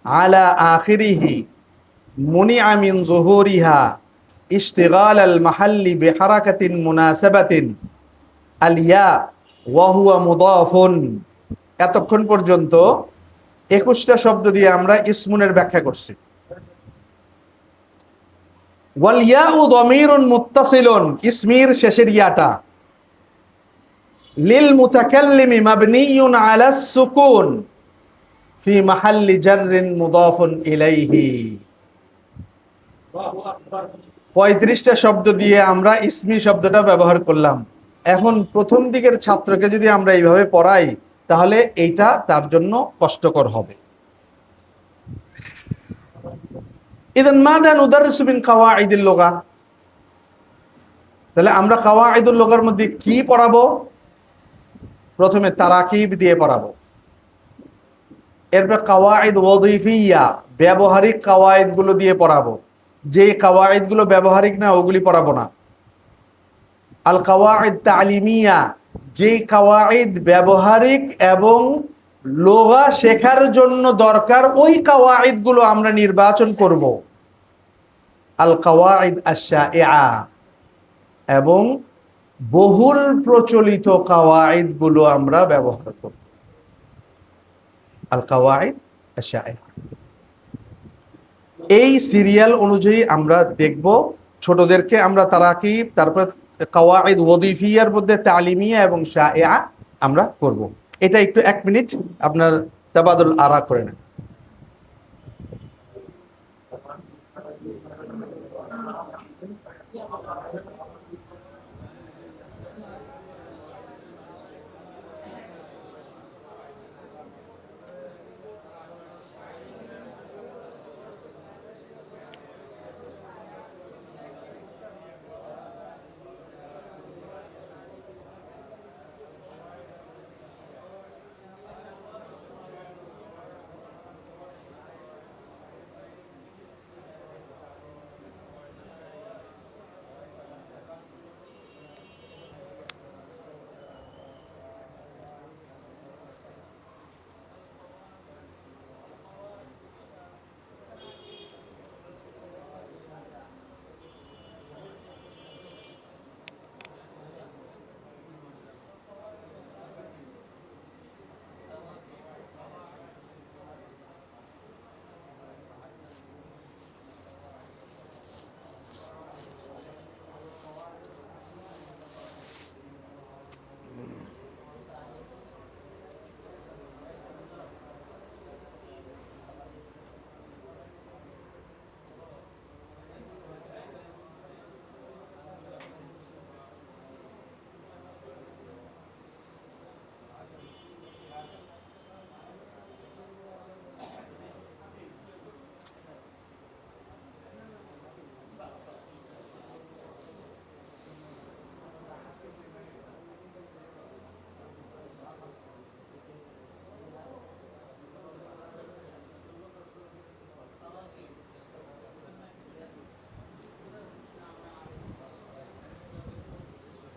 আলা আখিরিহি মুনিআ মিন যুহুরিহা ইশতিগাল আল মাহাল্লি বিহারাকাতিন মুনাসাবাতিন আল ইয়া ওয়া হুয়া মুদাফুন। এতক্ষণ পর্যন্ত 21টা শব্দ দিয়ে আমরা ইসমুনের ব্যাখ্যা করছি। ওয়াল ইয়াউ দামিরুন মুত্তাসিলুন, ইসমির শেষের ইয়াটা লিল মুতাকাল্লিমি মাবনিয়ুন আলাস সুকুন ফি মাহাল্লি জাররিন মুদাফুন ইলাইহি। 35টা শব্দ দিয়ে আমরা ইসমি শব্দটা ব্যবহার করলাম। এখন প্রথম দিকের ছাত্রকে যদি আমরা এইভাবে পড়াই, তাহলে এইটা তার জন্য কষ্টকর হবে। ইদান মাযা নুদাররিসু মিন কাওয়াইদিল লুগা, তাহলে আমরা কাওয়াইদুল লুগার মধ্যে কি পড়াবো? প্রথমে তারাকিব দিয়ে পড়াবো, এরপর কাওয়াইদ ওয়াযীফিয়া, ব্যবহারিক কাওয়াইদ গুলো দিয়ে পড়াবো। যে কাওয়াইদ গুলো ব্যবহারিক না ওগুলি পড়াবো না। আল কাওয়াইদ তালিমিয়া, যে কাওয়াইদ ব্যবহারিক এবং লুগা শেখার জন্য দরকার, ওই কাওয়াইদ গুলো আমরা নির্বাচন করব। আল কাওয়াইদ আশ-শাইআ, এবং বহুল প্রচলিত কাওয়াইদ গুলো আমরা ব্যবহার করব। আল কাওয়াইদ আশ-শাইআ, এই সিরিয়াল অনুযায়ী আমরা দেখব। ছোটদেরকে আমরা তারাকিব, তারপর কাওয়াইদ ওয়াযীফিয়ার মধ্যে তালিমিয়া এবং শাইআ আমরা করব। এটা একটু 1 মিনিট আপনার তাবাদুল আরা করে নেন।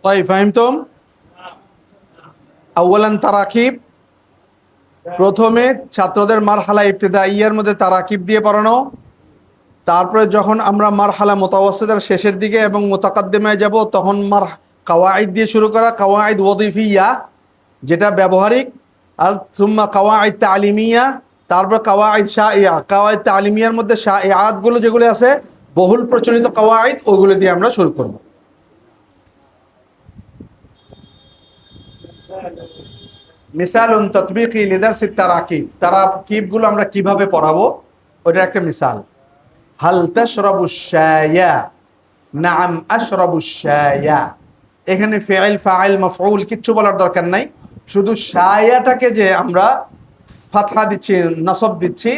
طيب فهمتم আউয়ালান তারাকিব প্রথমে ছাত্রদের মারহালা ইবতিদাইয়ার মধ্যে তারাকিব দিয়ে পড়ানো তারপরে যখন আমরা মারহালা মুতাওয়াসসিতার শেষের দিকে এবং মুতাকাদ্দিমায় যাব তখন কাওয়াইদ দিয়ে শুরু করা কাওয়াইদ ওয়াজিফিয়া যেটা ব্যবহারিক আর সুম্মা কাওয়াইদ তালিমিয়া তারপর কাওয়াইদ শাইয়া কাওয়াইদ তালিমিয়ার মধ্যে শাইয়াতগুলো যেগুলো আছে বহুল প্রচলিত কাওয়াইদ ওগুলো দিয়ে আমরা শুরু করব মিসালুন তাতবিকি লিদারসিত তারাকিব তারাকিবগুলো আমরা কিভাবে পড়াবো ওটা একটা মিসাল হাল তাশরাবু শায়া নাআম আশরাবু শায়া এখানে ফিআল ফাইল মাফউল কিচ্ছু বলার দরকার নাই শুধু শায়াটাকে যে আমরা ফাতহা দিচ্ছি নসব দিচ্ছি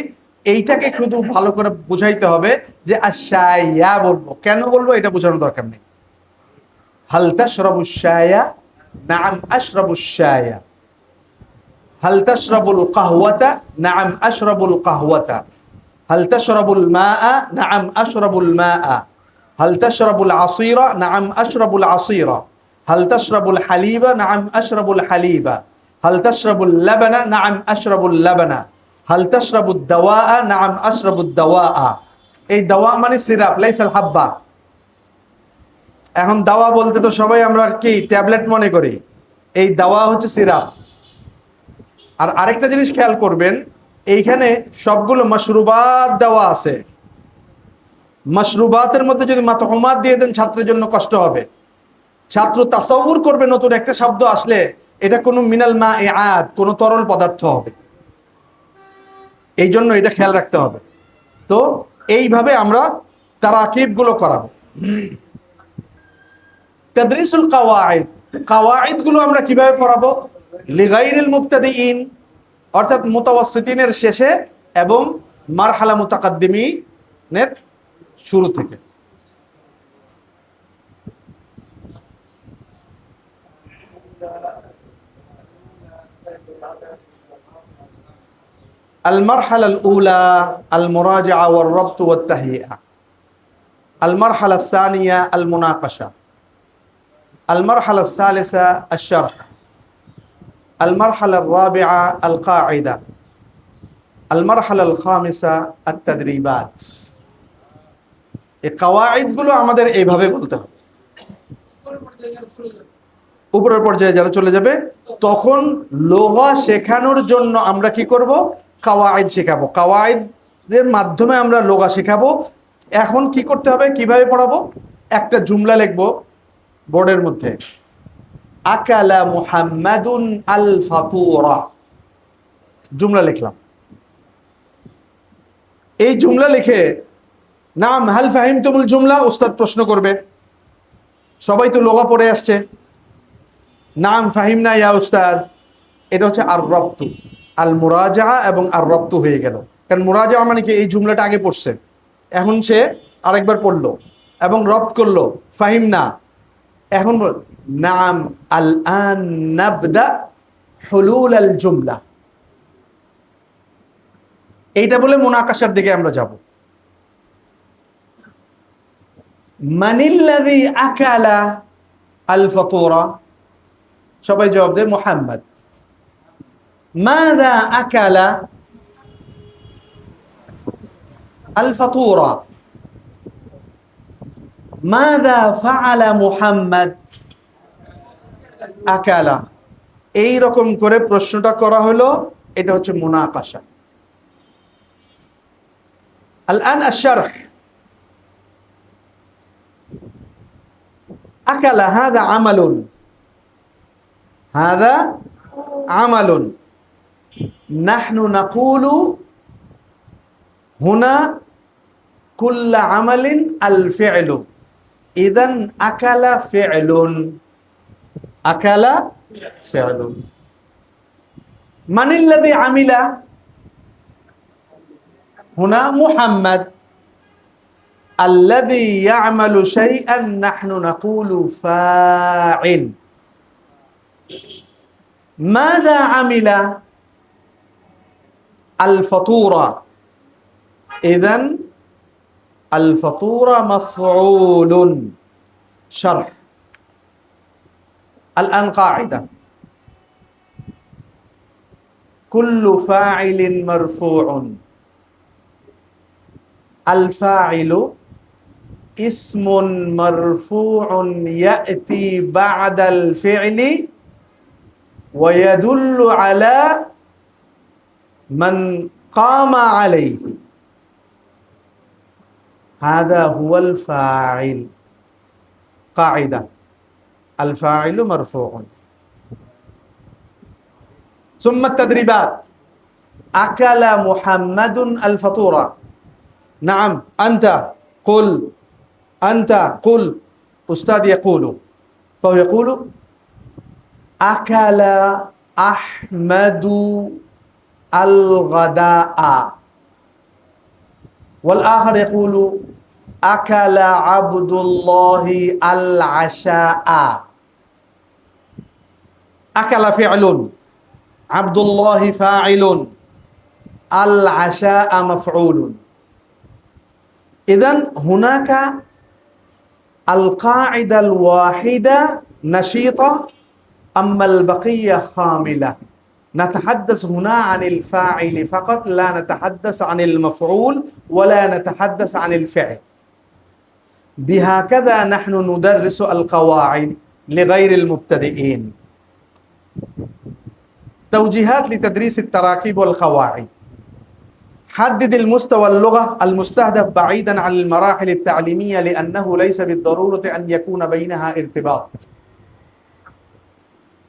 এইটাকে শুধু ভালো করে বুঝাইতে হবে যে আশায়া বলবো কেন বলবো এটা বোঝানোর দরকার নেই হাল তাশরাবু শায়া নাআম আশরাবু শায়া هل تشرب القهوة؟ نعم أشرب القهوة. هل تشرب الماء؟ نعم أشرب الماء. هل تشرب العصير؟ نعم أشرب العصير. هل تشرب الحليب؟ نعم أشرب الحليب. هل تشرب اللبن؟ نعم أشرب اللبن. هل تشرب الدواء؟ نعم أشرب الدواء. এই দাওয়া মানে সিরাপ লাইসাল হাব্বা এখন দাওয়া বলতে তো সবাই আমরা কি ট্যাবলেট মনে করি এই দাওয়া হচ্ছে সিরাপ আর আরেকটা জিনিস খেয়াল করবেন এইখানে সবগুলো মাশরুবাত দেওয়া আছে মাশরুবাতের মধ্যে যদি মাতহুমাত দিয়ে দেন ছাত্রের জন্য কষ্ট হবে ছাত্র তাসাউর করবে নতুন একটা শব্দ আসলে এটা কোনো মিনাল মাইআত কোনো তরল পদার্থ হবে এই জন্য এটা খেয়াল রাখতে হবে তো এইভাবে আমরা তারাকিবগুলো করাবো তাদরিসুল কাওয়াইদ কাওয়াইদগুলো আমরা কিভাবে পড়াবো লিগাইরিল মুবতাদিইন অর্থাৎ মুতাওয়াসসিতিনের শেষে এবং মারহালা মুতাকাদ্দিমিনের শুরু থেকে المرحلة الأولى المراجعة والربط والتهيئة المرحلة الثانية المناقشة المرحلة الثالثة الشرح المرحلة الرابعة القاعدة المرحلة الخامسة التدريبات এই কাওয়াইদগুলো আমাদের এইভাবে বলতে হবে উপরের পর্যায়ে যারা চলে যাবে তখন লোগা শেখানোর জন্য আমরা কি করব কাওয়াইদ শেখাবো কাওয়াইদের মাধ্যমে আমরা লোগা শেখাবো এখন কি করতে হবে কিভাবে পড়াবো একটা জুমলা লিখবো বোর্ডের মধ্যে আকালা মুহাম্মাদুন আল ফাতুরা জুমলা লিখলাম এই জুমলা লিখে নাম হাল ফাহিমতুমুল জুমলা উস্তাদ প্রশ্ন করবে সবাই তো লোগা পড়ে আসছে নাম ফাহিমনা ইয়া উস্তাদ এটা হচ্ছে আর রব্তু আল মুরাজা এবং আর রব্তু হয়ে গেল কারণ মুরাজা মানে কি এই জুমলাটা আগে পড়ছে এখন সে আরেকবার পড়লো এবং রব্ত করলো ফাহিমনা এখন বল নাম আল আন নাবদা হুলুল আল জুমলা এইটা বলে মুনাকাশার দিকে আমরা যাব মানিল্লাযী আকালা আল ফাতুরা সবাই জবাব দেয় মুহাম্মদ মাযা আকালা আল ফাতুরা মাযা ফাআলা মুহাম্মদ আকালা এই রকম করে প্রশ্নটা করা হলো এটা হচ্ছে মুনাকাশা الآن الشرح أكل هذا عمل هذا عمل نحن نقول هنا كل عمل الفعل إذن أكل فعل أكل فعل من الذي عمل هنا محمد الذي يعمل شيئا نحن نقول فاعل ماذا عمل الفطورة إذن الفطورة مفعول شرح الآن قاعدة كل فاعل مرفوع الفاعل اسم مرفوع يأتي بعد الفعل ويدل على من قام عليه هذا هو الفاعل قاعدة الفاعل مرفوع ثم التدريبات أكل محمد الفطورة نعم أنت قل أنت قل أستاذ يقول فهو يقول أكل أحمد الغداء والآخر يقول أكل عبد الله العشاء أكل فعل عبد الله فاعل العشاء مفعول إذن هناك القاعدة الواحدة نشيطة أما البقية خاملة نتحدث هنا عن الفاعل فقط لا نتحدث عن المفعول ولا نتحدث عن الفعل بهكذا نحن ندرس القواعد لغير المبتدئين توجيهات لتدريس التراكيب والقواعد حدد المستوى اللغة المستهدف بعيدا عن المراحل التعليمية لأنه ليس بالضرورة أن يكون بينها ارتباط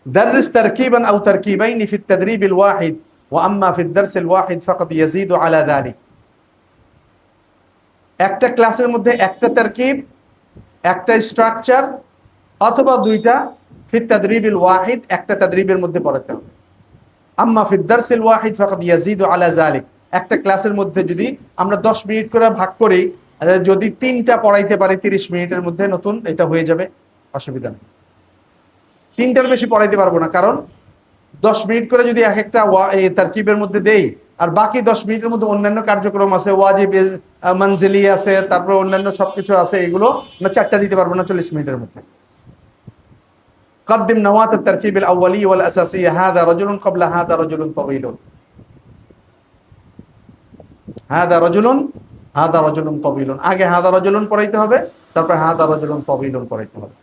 درس تركيبا أو تركيبين في التدريب الواحد وأما في الدرس الواحد فقط يزيد على ذلك একটা ক্লাসের মধ্যে একটা তারকিব একটা স্ট্রাকচার অথবা দুইটা في التدريب الواحد একটা তাদরিবের মধ্যে পড়াতে হবে আম্মা في الدرس الواحد فقط يزيد على ذلك একটা ক্লাসের মধ্যে যদি আমরা 10 মিনিট করে ভাগ করি যদি তিনটা পড়াইতে পারি 30 মিনিটের মধ্যে নতুন এটা হয়ে যাবে অসুবিধা নেই তিনটার বেশি পড়াইতে পারবো না কারণ 10 মিনিট করে যদি এক একটা তারকিবের মধ্যে দেই আর বাকি 10 মিনিটের মধ্যে অন্যান্য কার্যক্রম আছে ওয়াজিব মনজিলি আছে তারপর অন্যান্য সবকিছু আছে এগুলো আমরা চারটা দিতে পারবো না 40 মিনিটের মধ্যে قدم نواة التركيب الأولي والأساسية هذا رجل قبل هذا رجل طويل هذا رجل طويل আগে هذا رجل পড়াইতে হবে তারপর هذا رجل طويل পড়াইতে হবে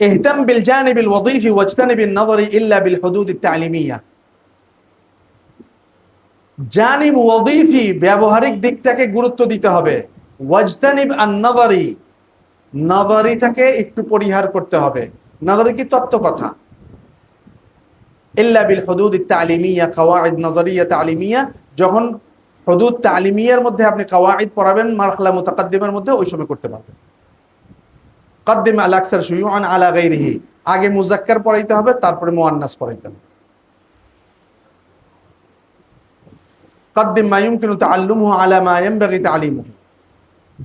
اهتم بالجانب الوظيفي واجتنب النظر إلا بالحدود التعليمية জানিব ওয়াজিফি ব্যবহারিক দিকটাকে গুরুত্ব দিতে হবে ওয়াজতানিব আন-নাযারি নাযারিটাকে একটু পরিহার করতে হবে নাযারি কি তত্ত্ব কথা ইল্লা বিল হুদুদ আত-তালিমিয়া কাওয়াইদ নাযারিয়া তালিমিয়া যখন হুদুদ তালিমিয়ার মধ্যে আপনি কাওয়াইদ পড়াবেন মারহালা মুতাকাদ্দিমের মধ্যে ওই সময় করতে পারবেন قدم الاكثر شيوعا على غيره আগে মুযাক্কার পড়াইতে হবে তারপরে মুয়ান্নাস পড়াইতে হবে قدم ما يمكن تعلمه على ما ينبغي تعليمه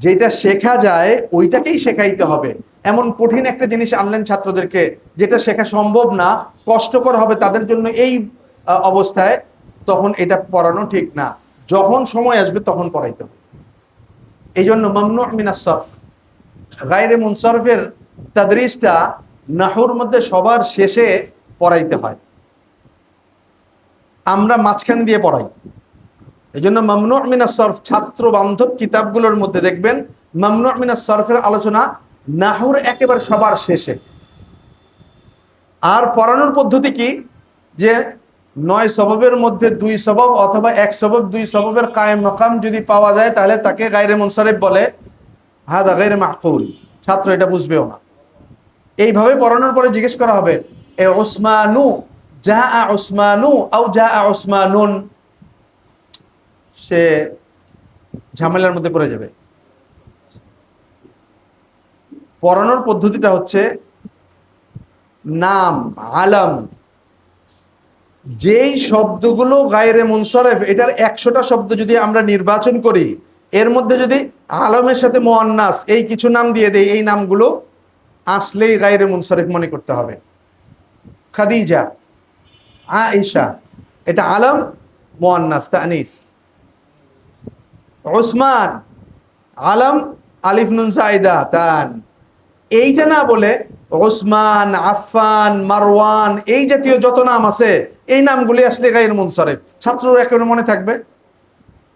যেটা শেখা যায় ওইটাকেই শেখাইতে হবে এমন কঠিন একটা জিনিস আনলেন ছাত্রদেরকে যেটা শেখা সম্ভব না কষ্টকর হবে তাদের জন্য এই অবস্থায় তখন এটা পড়ানো ঠিক না যখন সময় আসবে তখন পড়াইতে হবে এইজন্য মামনু মিনাস সরফ গায়রে মুনসারফের তাদরিসটা নাহউর মধ্যে সবার শেষে পড়াইতে হয় আমরা মাঝখানে দিয়ে পড়াই এইজন্য মামনু মিনাস সরফ ছাত্র বান্ধব কিতাবগুলোর মধ্যে দেখবেন মামনু মিনাস সরফের আলোচনা নাহউর একেবারে সবার শেষে আর পড়ানোর পদ্ধতি কি যে 9 সববের মধ্যে 2 সবব অথবা 1 সবব 2 সববের কায়েম মাকাম যদি পাওয়া যায় তাহলে তাকে গায়রে মুনসারিফ বলে হাদা গায়রে মাকুল ছাত্র এটা বুঝবেও না এইভাবে পড়ানোর পরে জিজ্ঞেস করা হবে এ উসমানু জাআ উসমানু আও জাআ উসমানুন সে ঝামেলার মধ্যে পড়ে যাবে পড়ানোর পদ্ধতিটা হচ্ছে নাম আলম যেই শব্দগুলো গায়রে মুনসারিফ এটার 100টা শব্দ যদি আমরা নির্বাচন করি এর মধ্যে যদি আলমের সাথে মুয়ান্নাস এই কিছু নাম দিয়ে দেই এই নামগুলো আসলেই গায়রে মুনসারিফ মনে করতে হবে খাদিজা আয়েশা এটা আলম মুয়ান্নাস তানিস উসমান আলম আলিফ নুন সাইদা তান এইটা না বলে ওসমান, আফফান, মারওয়ান, এই জাতীয় যত নাম আছে এই নামগুলি আসলে গায়ের মুনসারিফ। ছাত্ররা একেবারে মনে থাকবে।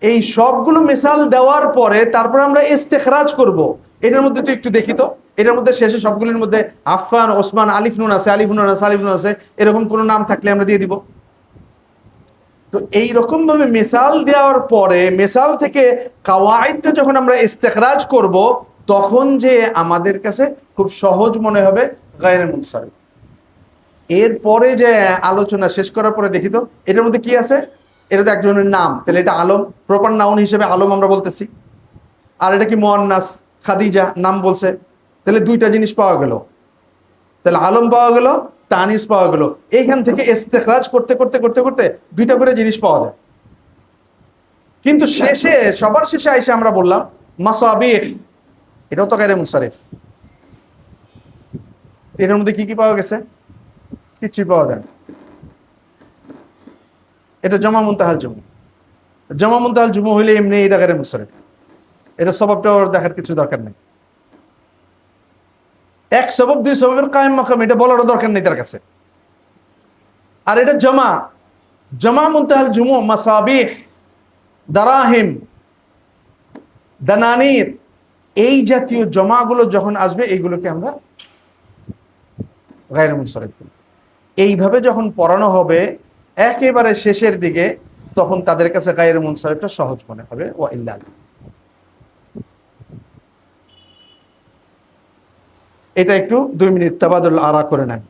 এই সবগুলো মিসাল দেওয়ার পরে তারপর আমরা ইস্তেখরাজ করব। এটার মধ্যে তো একটু দেখি তো, এটার মধ্যে শেষে সবগুলোর মধ্যে আফফান, ওসমান, আলিফ নুন আছে, আলিফ নুন আছে, আলিফ নুন আছে, এরকম কোনো নাম থাকলে আমরা দিয়ে দিব। তো এই রকম ভাবে মিসাল দেওয়ার পরে মিসাল থেকে কাওয়াইদটা যখন আমরা ইস্তেখরাজ করব, তখন যে আমাদের কাছে খুব সহজ মনে হবে গায়রে মুনসারিফ। এরপরে যে আলোচনা শেষ করার পরে দেখি তো এটার মধ্যে কি আছে। এটা তো একজনের নাম, তাহলে এটা আলম, প্রপার নাউন হিসেবে আলম আমরা বলতেছি। আর এটা কি মুয়ান্নাস, খাদিজা নাম বলছে, তাহলে দুইটা জিনিস পাওয়া গেল। তাহলে আলম পাওয়া গেল, তানিস পাওয়া গেল। এইখান থেকে ইস্তেখরাজ করতে করতে করতে করতে দুইটা করে জিনিস পাওয়া যায়। কিন্তু শেষে সবার শেষে আইসে আমরা বললাম মাসাবিহ, এটাও তো গায়রে মুনসারিফ। এটার মধ্যে কি কি পাওয়া গেছে? কিচ্ছুই পাওয়া যায় না। এটা জমা মুনতাহাল জুমু। জমা মুনতাহাল জুমু হইলে এমনি এটা গায়রে মুনসারিফ। এটা সবাবটা ওর দেখার কিছু দরকার নেই। এক সবাব দুই সবাবের কায়েম মাকাম এটা বলারও দরকার নেই তার কাছে। আর এটা জমা, জমা মুনতাহাল জুমু, মাসাবিহ, দারাহিম, দানানির, এই জাতীয় জমাগুলো যখন আসবে এইগুলোকে আমরা গায়রে মুনসারিফ বলি। এইভাবে যখন পড়ানো হবে একেবারে শেষের দিকে, তখন তাদের কাছে গায়রে মুনসারিফটা সহজ মনে হবে। ওয়া ইল্লা, এটা একটু 2 মিনিট তাবাদুল আরা করে নেন।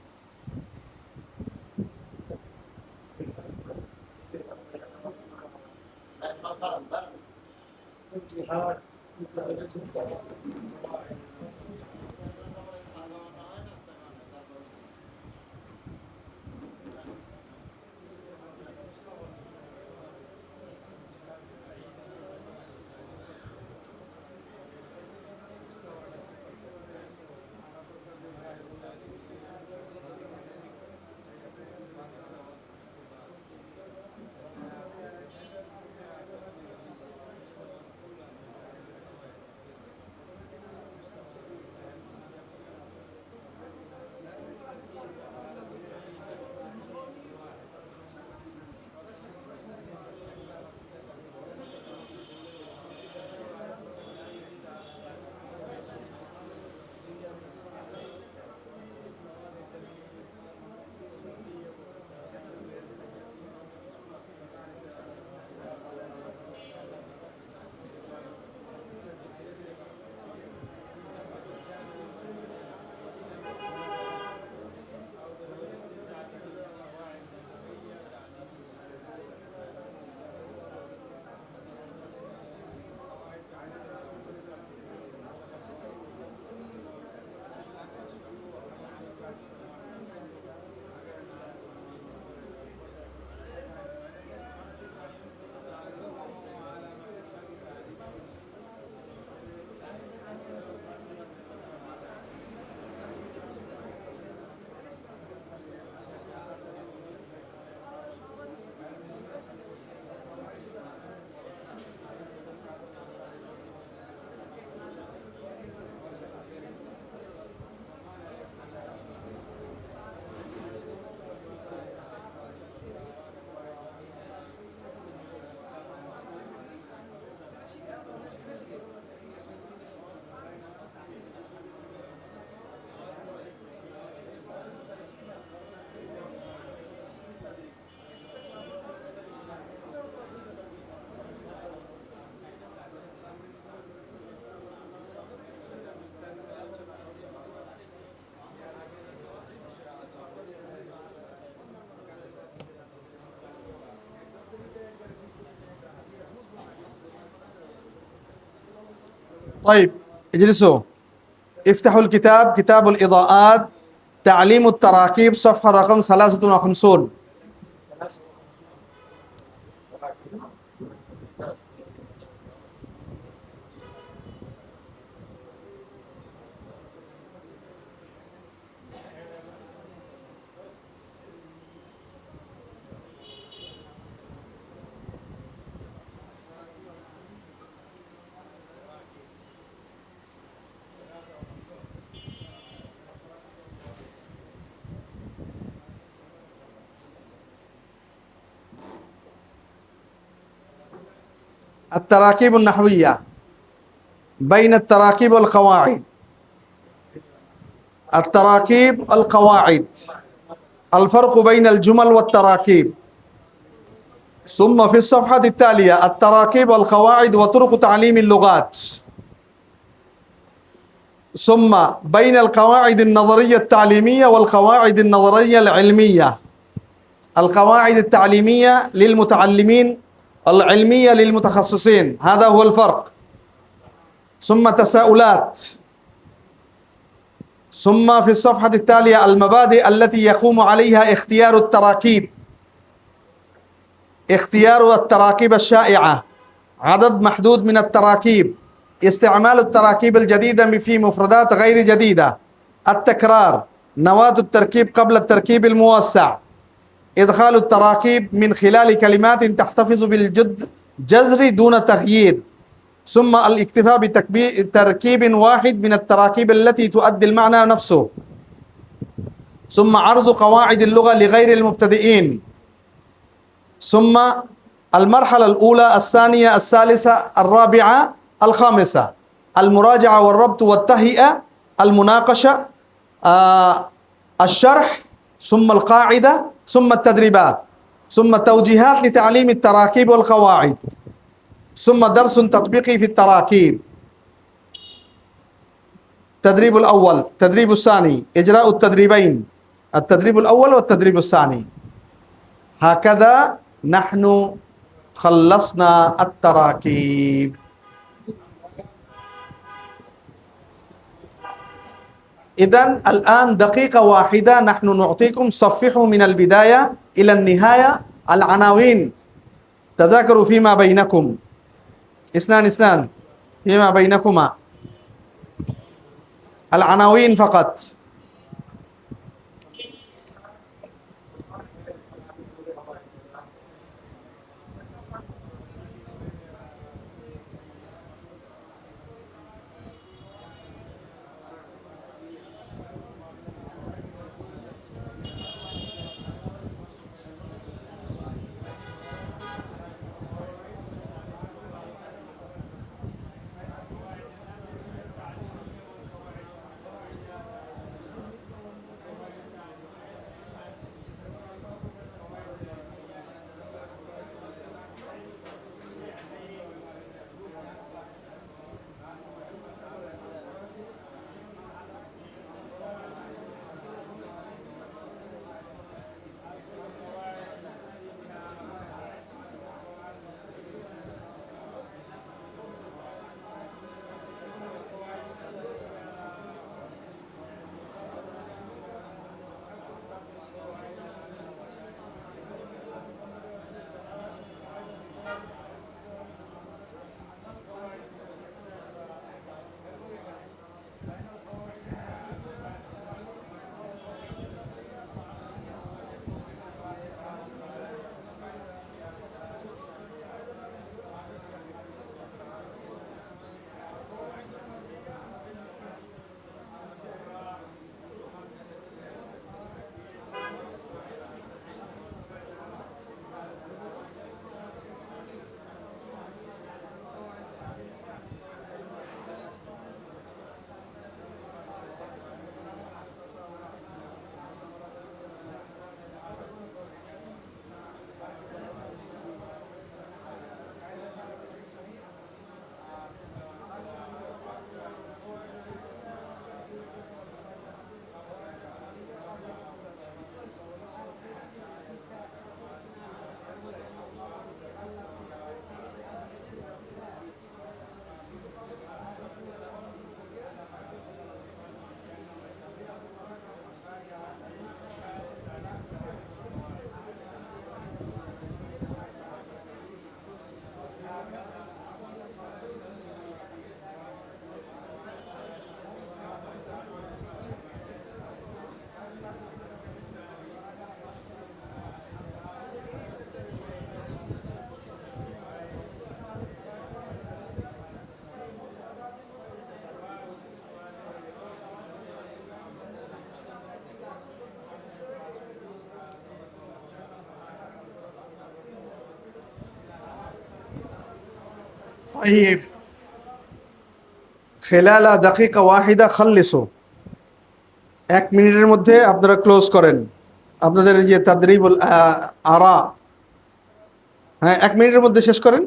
طيب اجلسوا، افتحوا الكتاب، كتاب الإضاءات، تعليم التراكيب، صفحة رقم 53. التراكيب النحوية بين التراكيب والقواعد. التراكيب القواعد، الفرق بين الجمل والتراكيب. ثم في الصفحة التالية التراكيب والقواعد وطرق تعليم اللغات. ثم بين القواعد النظرية التعليمية والقواعد النظرية العلمية. القواعد التعليمية للمتعلمين، العلمية للمتخصصين، هذا هو الفرق. ثم تساؤلات. ثم في الصفحة التالية المبادئ التي يقوم عليها اختيار التراكيب. اختيار التراكيب الشائعة، عدد محدود من التراكيب، استعمال التراكيب الجديدة في مفردات غير جديدة، التكرار، نواة التركيب قبل التركيب الموسع، إدخال التراكيب من خلال كلمات تحتفظ بالجذر دون تغيير. ثم الاكتفاء بتركيب واحد من التراكيب التي تؤدي المعنى نفسه. ثم عرض قواعد اللغة لغير المبتدئين. ثم المرحلة الأولى، الثانية، الثالثة، الرابعة، الخامسة: المراجعة والربط والتهيئة، المناقشة، الشرح، ثم القاعدة، ثم التدريبات، ثم توجيهات لتعليم التراكيب والقواعد، ثم درس تطبيقي في التراكيب. التدريب الأول، التدريب الثاني، إجراء التدريبين، التدريب الأول والتدريب الثاني. هكذا نحن خلصنا التراكيب. إذن الآن دقيقة واحدة نحن نعطيكم، صفحوا من البداية إلى النهاية العناوين، تذاكروا فيما بينكم، اثنان فيما بينكما، العناوين فقط. طيب خلال دقيقة واحدة خلصوا 1 মিনিটের মধ্যে আপনারা ক্লোজ করেন আপনাদের এই যে তাদরিবুল আরা। হ্যাঁ, 1 মিনিটের মধ্যে শেষ করেন।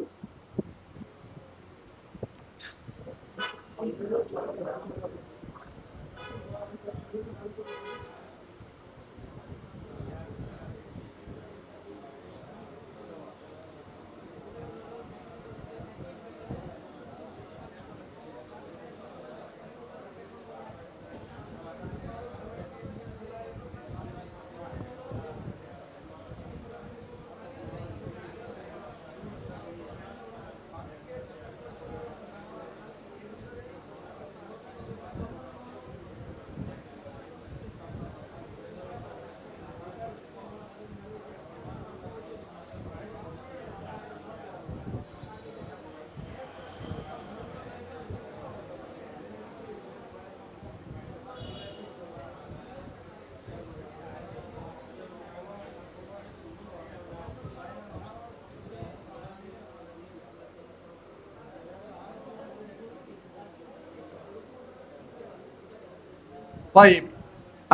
طيب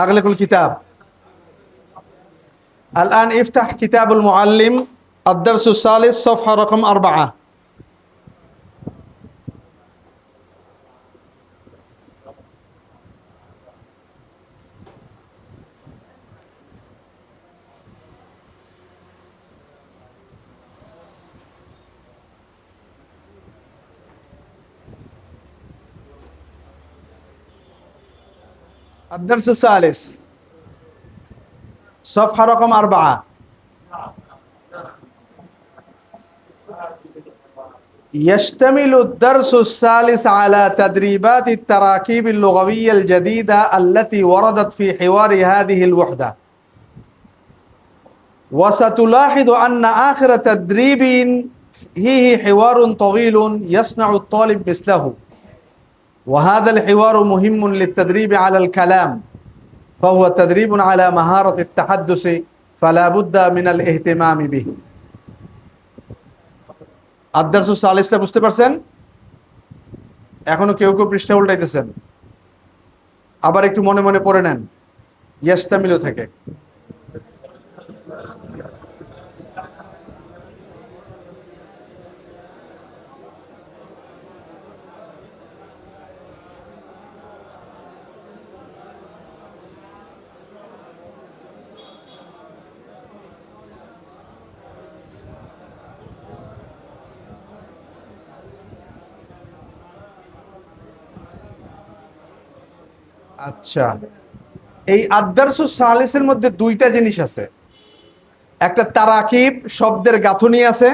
أغلق الكتاب. الآن افتح كتاب المعلم الدرس الثالث صفحة رقم 4. الدرس الثالث صفحة رقم 4. يشتمل الدرس الثالث على تدريبات التراكيب اللغوية الجديدة التي وردت في حوار هذه الوحدة. وستلاحظ أن آخر تدريب فيه حوار طويل يصنع الطالب مثله، وهذا الحوار مهم للتدريب على الكلام، فهو تدريب على مهارة التحدث فلا بد من الاهتمام به. الدرس الثالث বুঝতে পারছেন? এখনো কেউ কেউ পৃষ্ঠা উল্টাইতেছেন, আবার একটু মনে মনে পড়ে নেন ইয়াশতামিলু থেকে। আচ্ছা, এই আদ-দারসুস সালিসের মধ্যে দুইটা জিনিস আছে, একটা তারাকিব শব্দের গাঁথনি আছে,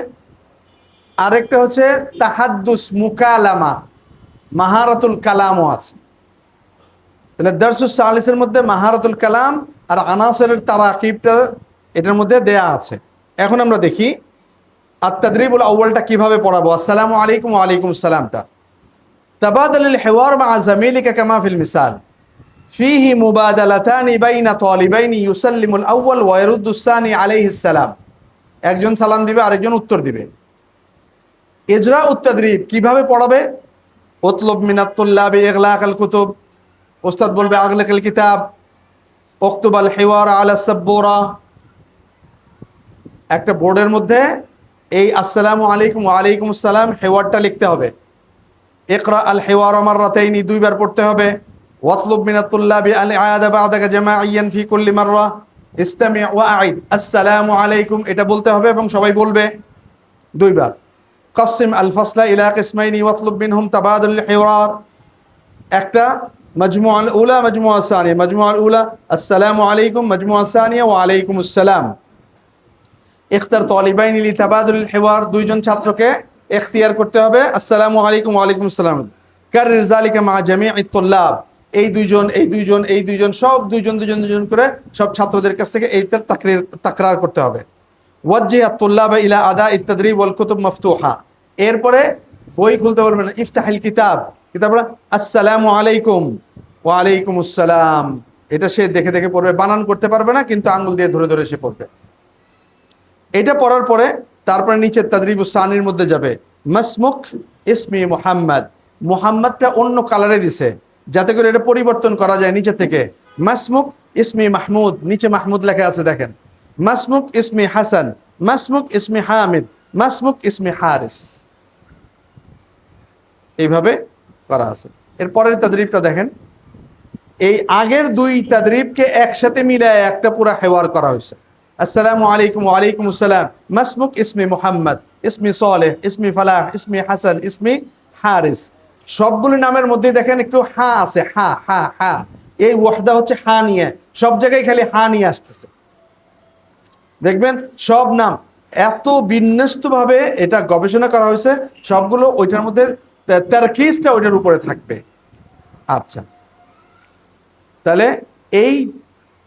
আরেকটা হচ্ছে তাহাদ্দুস মুকালামা মাহারাতুল কালামও আছে। তাহলে দারসুস সালিসের মধ্যে মাহারাতুল কালাম আর আনাসের তারাকিবটা এটার মধ্যে দেয়া আছে। এখন আমরা দেখি আত-তাদরিবুল আউয়ালটা কিভাবে পড়াবো। আসসালামু আলাইকুম ওয়া আলাইকুম আসসালামটা তাবাদালুল হিওয়ার মা জামিলিকা কামা ফিল মিসাল فيه مبادلتان بين طالبين يسلم الأول ويرد الثاني عليه السلام। একজন সালাম দিবে আরেকজন উত্তর দিবে। ইজরা উত-তাদরিব কিভাবে পড়াবে? উতলুব মিনাত তুল্লাবি ইগলাকাল কুতুব, উস্তাদ বলবে আগলাকাল কিতাব, উকতুবাল হিওয়ার আলা সাব্বুরা। একটা বোর্ডের মধ্যে এই আসসালামু আলাইকুম ওয়া আলাইকুম আসসালাম হিওয়ারটা লিখতে হবে। ইকরা আল হিওয়ার মাররাতাইনি, দুইবার পড়তে হবে। ওয়াতলুব মিনাত তুল্লাবি আল ইআদা বা'দাকা জামাইয়ান ফি কুল্লি মাররা ইসতামি' ওয়া আ'ইদ আসসালামু আলাইকুম, এটা বলতে হবে এবং সবাই বলবে দুইবার। কাসিম আল ফাসলা ইলা কিসমাইনি ওয়াতলুব মিনহুম তাবাদুল হিওয়ার। একটা মাজমুআ আল উলা মাজমুআ সানিয়া, মাজমুআ আল উলা আসসালামু আলাইকুম, মাজমুআ সানিয়া ওয়া আলাইকুম আসসালাম। ইখতার তালিবাইনি লিতাবাদুল হিওয়ার, দুইজন ছাত্রকে ইখতিয়ার করতে হবে আসসালামু আলাইকুম ওয়া আলাইকুম আসসালাম। কাররির যালিকা মা জামি'আত তুল্লাব, এই দুইজন এই দুইজন এই দুইজন সব দুইজন দুইজন দুইজন করে সব ছাত্রদের কাছ থেকে এইটা তাকরার করতে হবে। ওয়াজ্জিহাত তুল্লাবা ইলা আদা ইত-তাদরিব ওয়াল কুতুব মাফতুহা, এরপরে বই খুলতে বলবেন না, ইফতাহিল কিতাব, কিতাব আসসালামু আলাইকুম ওয়া আলাইকুম আসসালাম। এটা সে দেখে দেখে পড়বে, বানান করতে পারবে না কিন্তু আঙ্গুল দিয়ে ধরে ধরে সে পড়বে। এটা পড়ার পরে তারপরে নিচে তাদরিবুস সানির মধ্যে যাবে মাসমুক ইসমি মুহাম্মদ, মুহাম্মদটা অন্য কালারে দিছে যাতে করে এটা পরিবর্তন করা যায় নিচে থেকে। মাসমুক ইসমি মাহমুদ, নিচে মাহমুদ লেখা আছে দেখেন। মাসমুক ইসমি হাসান, মাসমুক ইসমি হামিদ, মাসমুক ইসমি হারিস, এইভাবে করা আছে। এর পরের তাদরিবটা দেখেন, এই আগের দুই তাদরিবকে একসাথে মিলায় একটা পুরা হেওয়ার করা হয়েছে। আসসালামু আলাইকুম, ওয়ালাইকুম আসসালাম, মাসমুক ইসমি মুহাম্মদ, ইসমি সালেহ, ইসমি ফালাহ, ইসমি হাসান, ইসমি হারিস। সবগুলো নামের মধ্যে দেখেন একটু হা আছে, হা হা হা, এই ওয়াহদা হচ্ছে হা নিয়ে, সব জায়গায় খালি হা নিয়ে আসতেছে। দেখবেন সব নাম এত বিন্যস্তভাবে এটা গবেষণা করা হয়েছে, সবগুলো ওইটার মধ্যে তারকিজটা ওইটার উপরে থাকবে। আচ্ছা, তাহলে এই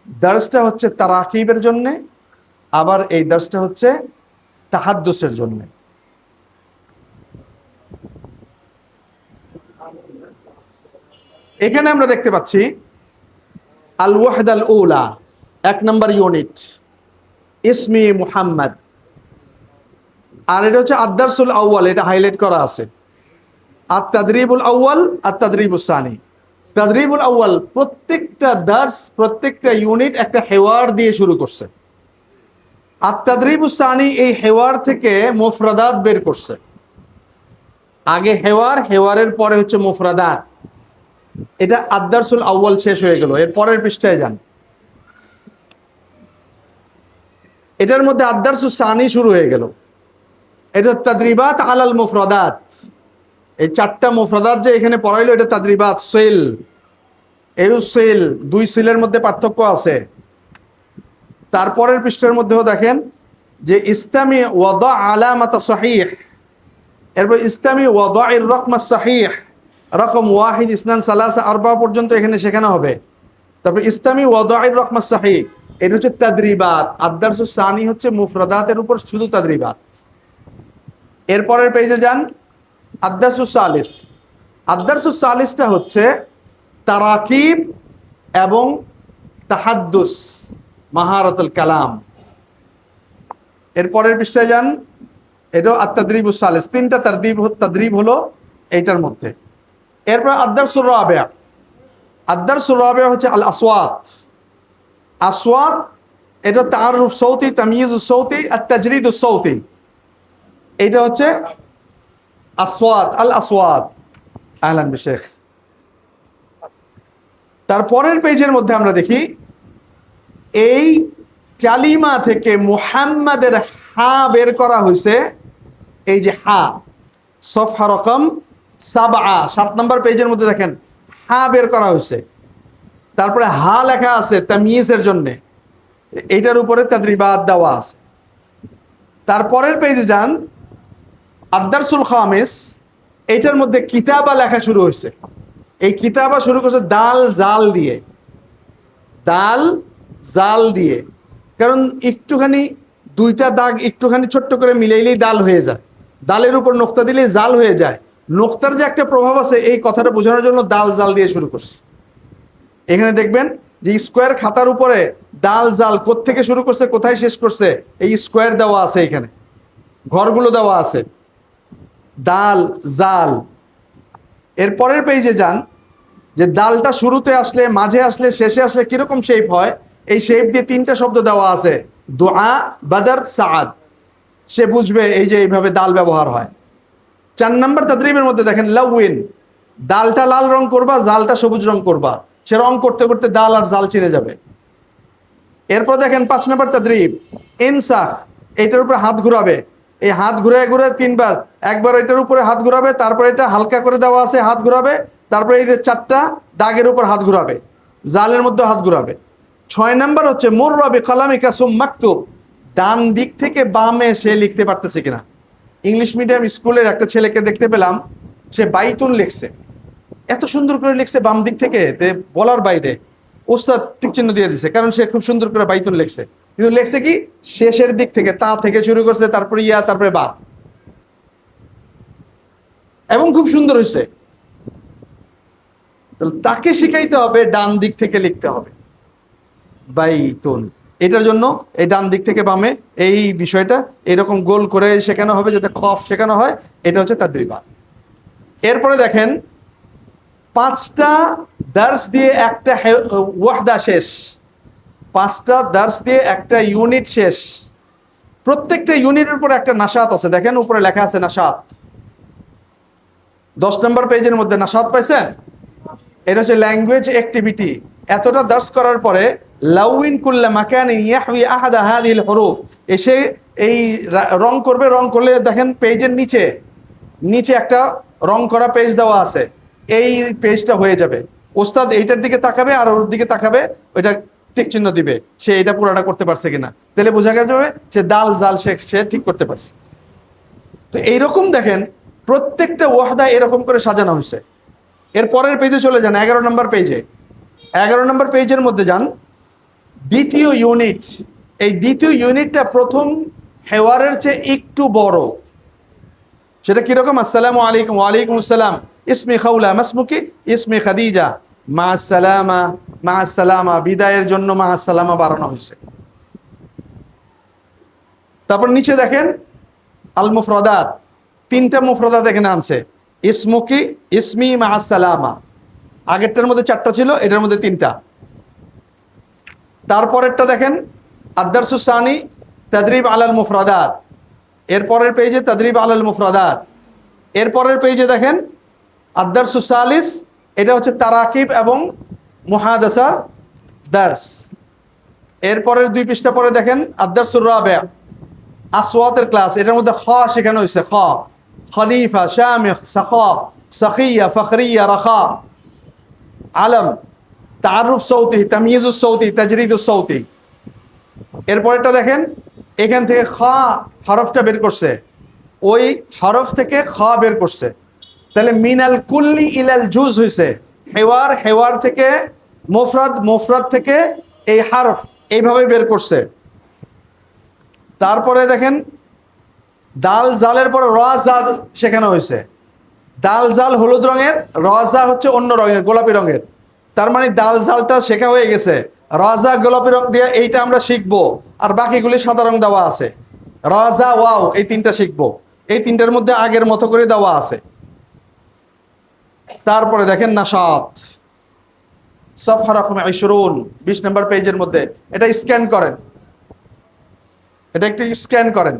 দার্সটা হচ্ছে তারাকিবের জন্যে, আবার এই দার্সটা হচ্ছে তাহাদ্দুসের জন্যে। এখানে আমরা দেখতে পাচ্ছি আল ওয়াহদাল উলা, 1 নম্বর ইউনিট ইসমি মুহাম্মদ। আর এটা হচ্ছে আদ-দারসুল আউয়াল, এটা হাইলাইট করা আছে। আত-তাদরিবুল আউয়াল, আত-তাদরিবুস সানি। তাদরিবুল আউয়াল প্রত্যেকটা দার্স, প্রত্যেকটা ইউনিট একটা হেওয়ার দিয়ে শুরু করছে। আত-তাদরিবুস সানি এই হেওয়ার থেকে মুফরাদাত বের করছে। আগে হেওয়ার, হেওয়ারের পরে হচ্ছে মুফরাদাত। এটা আদ-দারসুল আউয়াল শেষ হয়ে গেল। এর পরের পৃষ্ঠায় যান, এটার মধ্যে আদ-দারসুস সানি শুরু হয়ে গেল। এটা তাদরিবাত আলাল মুফরাদাত। এই 4টা মুফরাদাত যে এখানে পড়াইলো, এটা তাদরিবাত। সিল, সিল, 2 সিলের মধ্যে পার্থক্য আছে। তারপরের পৃষ্ঠার মধ্যেও দেখেন যে ইসলামী ওয়াদা আলামাত সহিহ, এরপর ইসলামী ওয়াদাইর রকম সহিহ, রকম 1 2 3 4 5 পর্যন্ত এখানে শেখানো হবে। তারপর ইসলামী ওয়াদাইর রকম সহিহ, এটা হচ্ছে তাদরিবাত। আদ-দারসুস সানি হচ্ছে মুফরাদাতের উপর শুধু তাদরিবাত। এরপরের পেজে যান, আদ-দারসুস সালিস। আদ-দারসুস সালিসটা হচ্ছে তারাকিব এবং তাহাদ্দুস, মাহারাতুল কালাম। এরপরের পৃষ্ঠায় যান, এটাও আত-তাদরিবুস সালিস। 3টা তাদরিব হলো এইটার মধ্যে। এরপর আদ-দারসুর রাবিআ। আদ-দারসুর রাবিআ হচ্ছে আল আসওয়াত। আসওয়াত এটা তাআরুফ সৌতি, তাময়িজুস সৌতি, আত-তাজরিদুস সৌতি। এটা হচ্ছে আসওয়াত, আল আসওয়াত। আহলান বিশেখ। তারপরের পেজের মধ্যে আমরা দেখি এই কালিমা থেকে মুহাম্মাদের হা বের করা হয়েছে। এই যে হা, সফহা রকম 7 নম্বর পেজের মধ্যে দেখেন হা বের করা হয়েছে। তারপরে হা লেখা আছে তাময়িজের জন্য, এইটার উপরে তাদরিবাত দেওয়া আছে। তারপরের পেজে যান, আদ-দারসুল খামিস। এইটার মধ্যে কিতাবা লেখা শুরু হয়েছে। এই কিতাবা শুরু করছে দাল জাল দিয়ে, দাল জাল দিয়ে। কারণ একটুখানি 2টা দাগ একটুখানি ছোট্ট করে মিলাইলেই দাল হয়ে যায়, দালের উপর নোক্তা দিলেই জাল হয়ে যায়। নোক্তার যে একটা প্রভাব আছে, এই কথাটা বোঝানোর জন্য দাল জাল দিয়ে শুরু করছে। এখানে দেখবেন যে স্কোয়ার খাতার উপরে দাল জাল কোত্থেকে শুরু করছে, কোথায় শেষ করছে, এই স্কোয়ার দেওয়া আছে, এখানে ঘরগুলো দেওয়া আছে, দাল জাল। এর পরের পেজে যান, যে দালটা শুরুতে আসলে, মাঝে আসলে, শেষে আসলে কিরকম শেপ হয়, এই শেপ দিয়ে 3টা শব্দ দেওয়া আছে, দুআ, বাদর, সাআদ। সে বুঝবে এই যে এইভাবে দাল ব্যবহার হয়। 4 নম্বর তাদরিবের মধ্যে দেখেন লাউইন, দালটা লাল রং করবা, জালটা সবুজ রং করবা। সে রং করতে করতে দাল আর জাল চিনে যাবে। এরপর দেখেন 5 নম্বর তাদরিব ইনসাখ, এইটার উপরে হাত ঘুরাবে। এই হাত ঘুরে ঘুরে 3বার, একবার এটার উপরে হাত ঘুরাবে, তারপরে এটা হালকা করে দেওয়া আছে, হাত ঘুরাবে, তারপরে এই 4টা দাগের উপর হাত ঘুরাবে, জালের মধ্যে হাত ঘুরাবে। 6 নম্বর হচ্ছে মুররা বিকালামিকা সুম মাকতুব, ডান দিক থেকে বামে সে লিখতে পারতেছে কিনা। ইংলিশ মিডিয়াম স্কুলের একটা ছেলেকে দেখতে পেলাম, সে বাইতুন লিখছে, এত সুন্দর করে লিখছে বাম দিক থেকে, বলার বাইরে। ওস্তাদ টিক চিহ্ন দিয়ে দিছে, কারণ সে খুব সুন্দর করে বাইতুন লিখছে। কিন্তু লিখছে কি, শেষের দিক থেকে, তা থেকে শুরু করছে, তারপরে ইয়া, তারপরে বা, এবং খুব সুন্দর হয়েছে। তাকে শিখাইতে হবে ডান দিক থেকে লিখতে হবে বাইতুন। এটার জন্য এই ডান দিক থেকে বামে এই বিষয়টা এরকম গোল করে শেখানো হবে, যাতে খফ শেখানো হয়। এটা হচ্ছে তাদরিবাত। এরপরে দেখেন 5টা দার্স দিয়ে একটা ওয়াহদা শেষ, 5টা দার্স দিয়ে একটা ইউনিট শেষ। প্রত্যেকটা ইউনিটের উপরে একটা নাশাত আছে, দেখেন উপরে লেখা আছে নাশাত। 10 নম্বর পেজের মধ্যে নাশাত পাইছেন? এটা হচ্ছে ল্যাঙ্গুয়েজ অ্যাক্টিভিটি। এতটা দার্স করার পরে লাউইন কুল্লা মাকানি ইয়াহউই আহাদা হাযিহিল হুরুফ, এসে এই রং করবে। রং করলে দেখেন পেজের নিচে একটা রং করা পেজ দেওয়া আছে, এই পেজটা হয়ে যাবে। ওস্তাদ এইটার দিকে তাকাবে আর ওর দিকে তাকাবে, ওইটা টিক চিহ্ন দিবে, সে এটা পুরাটা করতে পারছে কিনা, তাহলে বোঝা যাবে সে দাল জাল সে ঠিক করতে পারছে। তো এইরকম দেখেন প্রত্যেকটা ওয়াহদা এরকম করে সাজানো হয়েছে। এর পরের পেজে চলে যান, 11 নম্বর পেজে। 11 নম্বর পেজের মধ্যে যান, দ্বিতীয় ইউনিট। এই দ্বিতীয় ইউনিটটা প্রথম হেওয়ারের চেয়ে একটু বড়। সেটা কিরকম? আসসালামু আলাইকুম, ওয়ালাইকুম আসসালাম, ইসমি খাউলা, মাসমুকি, ইসমি খাদিজা, মা আসসালামা, মা আসসালামা, বিদায়ের জন্য মা আসসালামা বাড়ানো হয়েছে। তারপর নিচে দেখেন আল মুফরাদাত, 3টা মুফরাদাত এখানে আনছে, ইসমুকি, ইসমি, মা আসসালামা। আগেরটার মধ্যে 4টা ছিল, এটার মধ্যে 3টা। তারপরেরটা দেখেন আদ-দারসুস সানি তাদরিব আলাল মুফরাদাত, এরপরের পেজে তাদরিব আলাল মুফরাদাত। এরপরের পেজে দেখেন আদ-দারসুস সালিস, এটা হচ্ছে তারাকিব এবং মুহাদাসার দার্স। এরপরের 2 পৃষ্ঠা পরে দেখেন আদ-দারসুর রাবিআ, আসওয়াতের ক্লাস। এটার মধ্যে খ শেখানো হয়েছে, খ, খলিফা, শামিখ, সাখা, সাখিয়া, ফখরিয়া, রাখা, আলম, তারুফ সৌতি, তামিজুস সৌতি, তাজরিদুস সৌতি। এরপরেরটা দেখেন এখান থেকে খ হরফটা বের করছে, ওই হরফ থেকে খ বের করছে, তাহলে মিনাল কুল্লি ইলাল জুজ হয়েছে। হেওয়ার থেকে মুফরাদ থেকে এই হরফ এইভাবে বের করছে। তারপরে দেখেন দাল জালের পরে র জা শেখানো হয়েছে। দাল জাল হলুদ রঙের, র জা হচ্ছে অন্য রঙের, গোলাপি রঙের। তার মানে দাল জালটা শেখা হয়ে গেছে। রাজা গোলাপি রং দিয়ে এইটা আমরা শিখবো, আর বাকিগুলি সাদা রং দেওয়া আছে। রাজা ওয়াও, এই 3টা শিখবো। এই 3টার মধ্যে আগের মতো করে দেওয়া আছে। তারপরে দেখেন নাশাত, সফহা রকম 20 নম্বর পেজের মধ্যে। এটা স্ক্যান করেন, এটা একটু স্ক্যান করেন।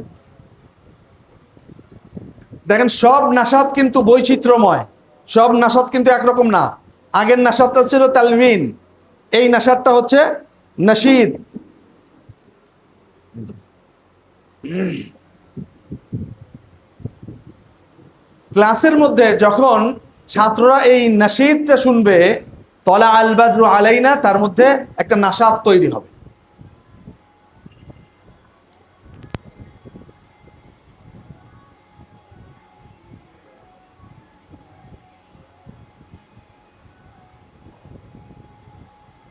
দেখেন সব নাশাত কিন্তু বৈচিত্র্যময়, সব নাশাত কিন্তু একরকম না। আগের নাশাতটা ছিল তালমিন, এই নাশাতটা হচ্ছে নাশিদ। ক্লাসের মধ্যে যখন ছাত্ররা এই নাশিদটা শুনবে, তলা আল বাদরু আলাইনা, তার মধ্যে একটা নাশাত তৈরি হবে।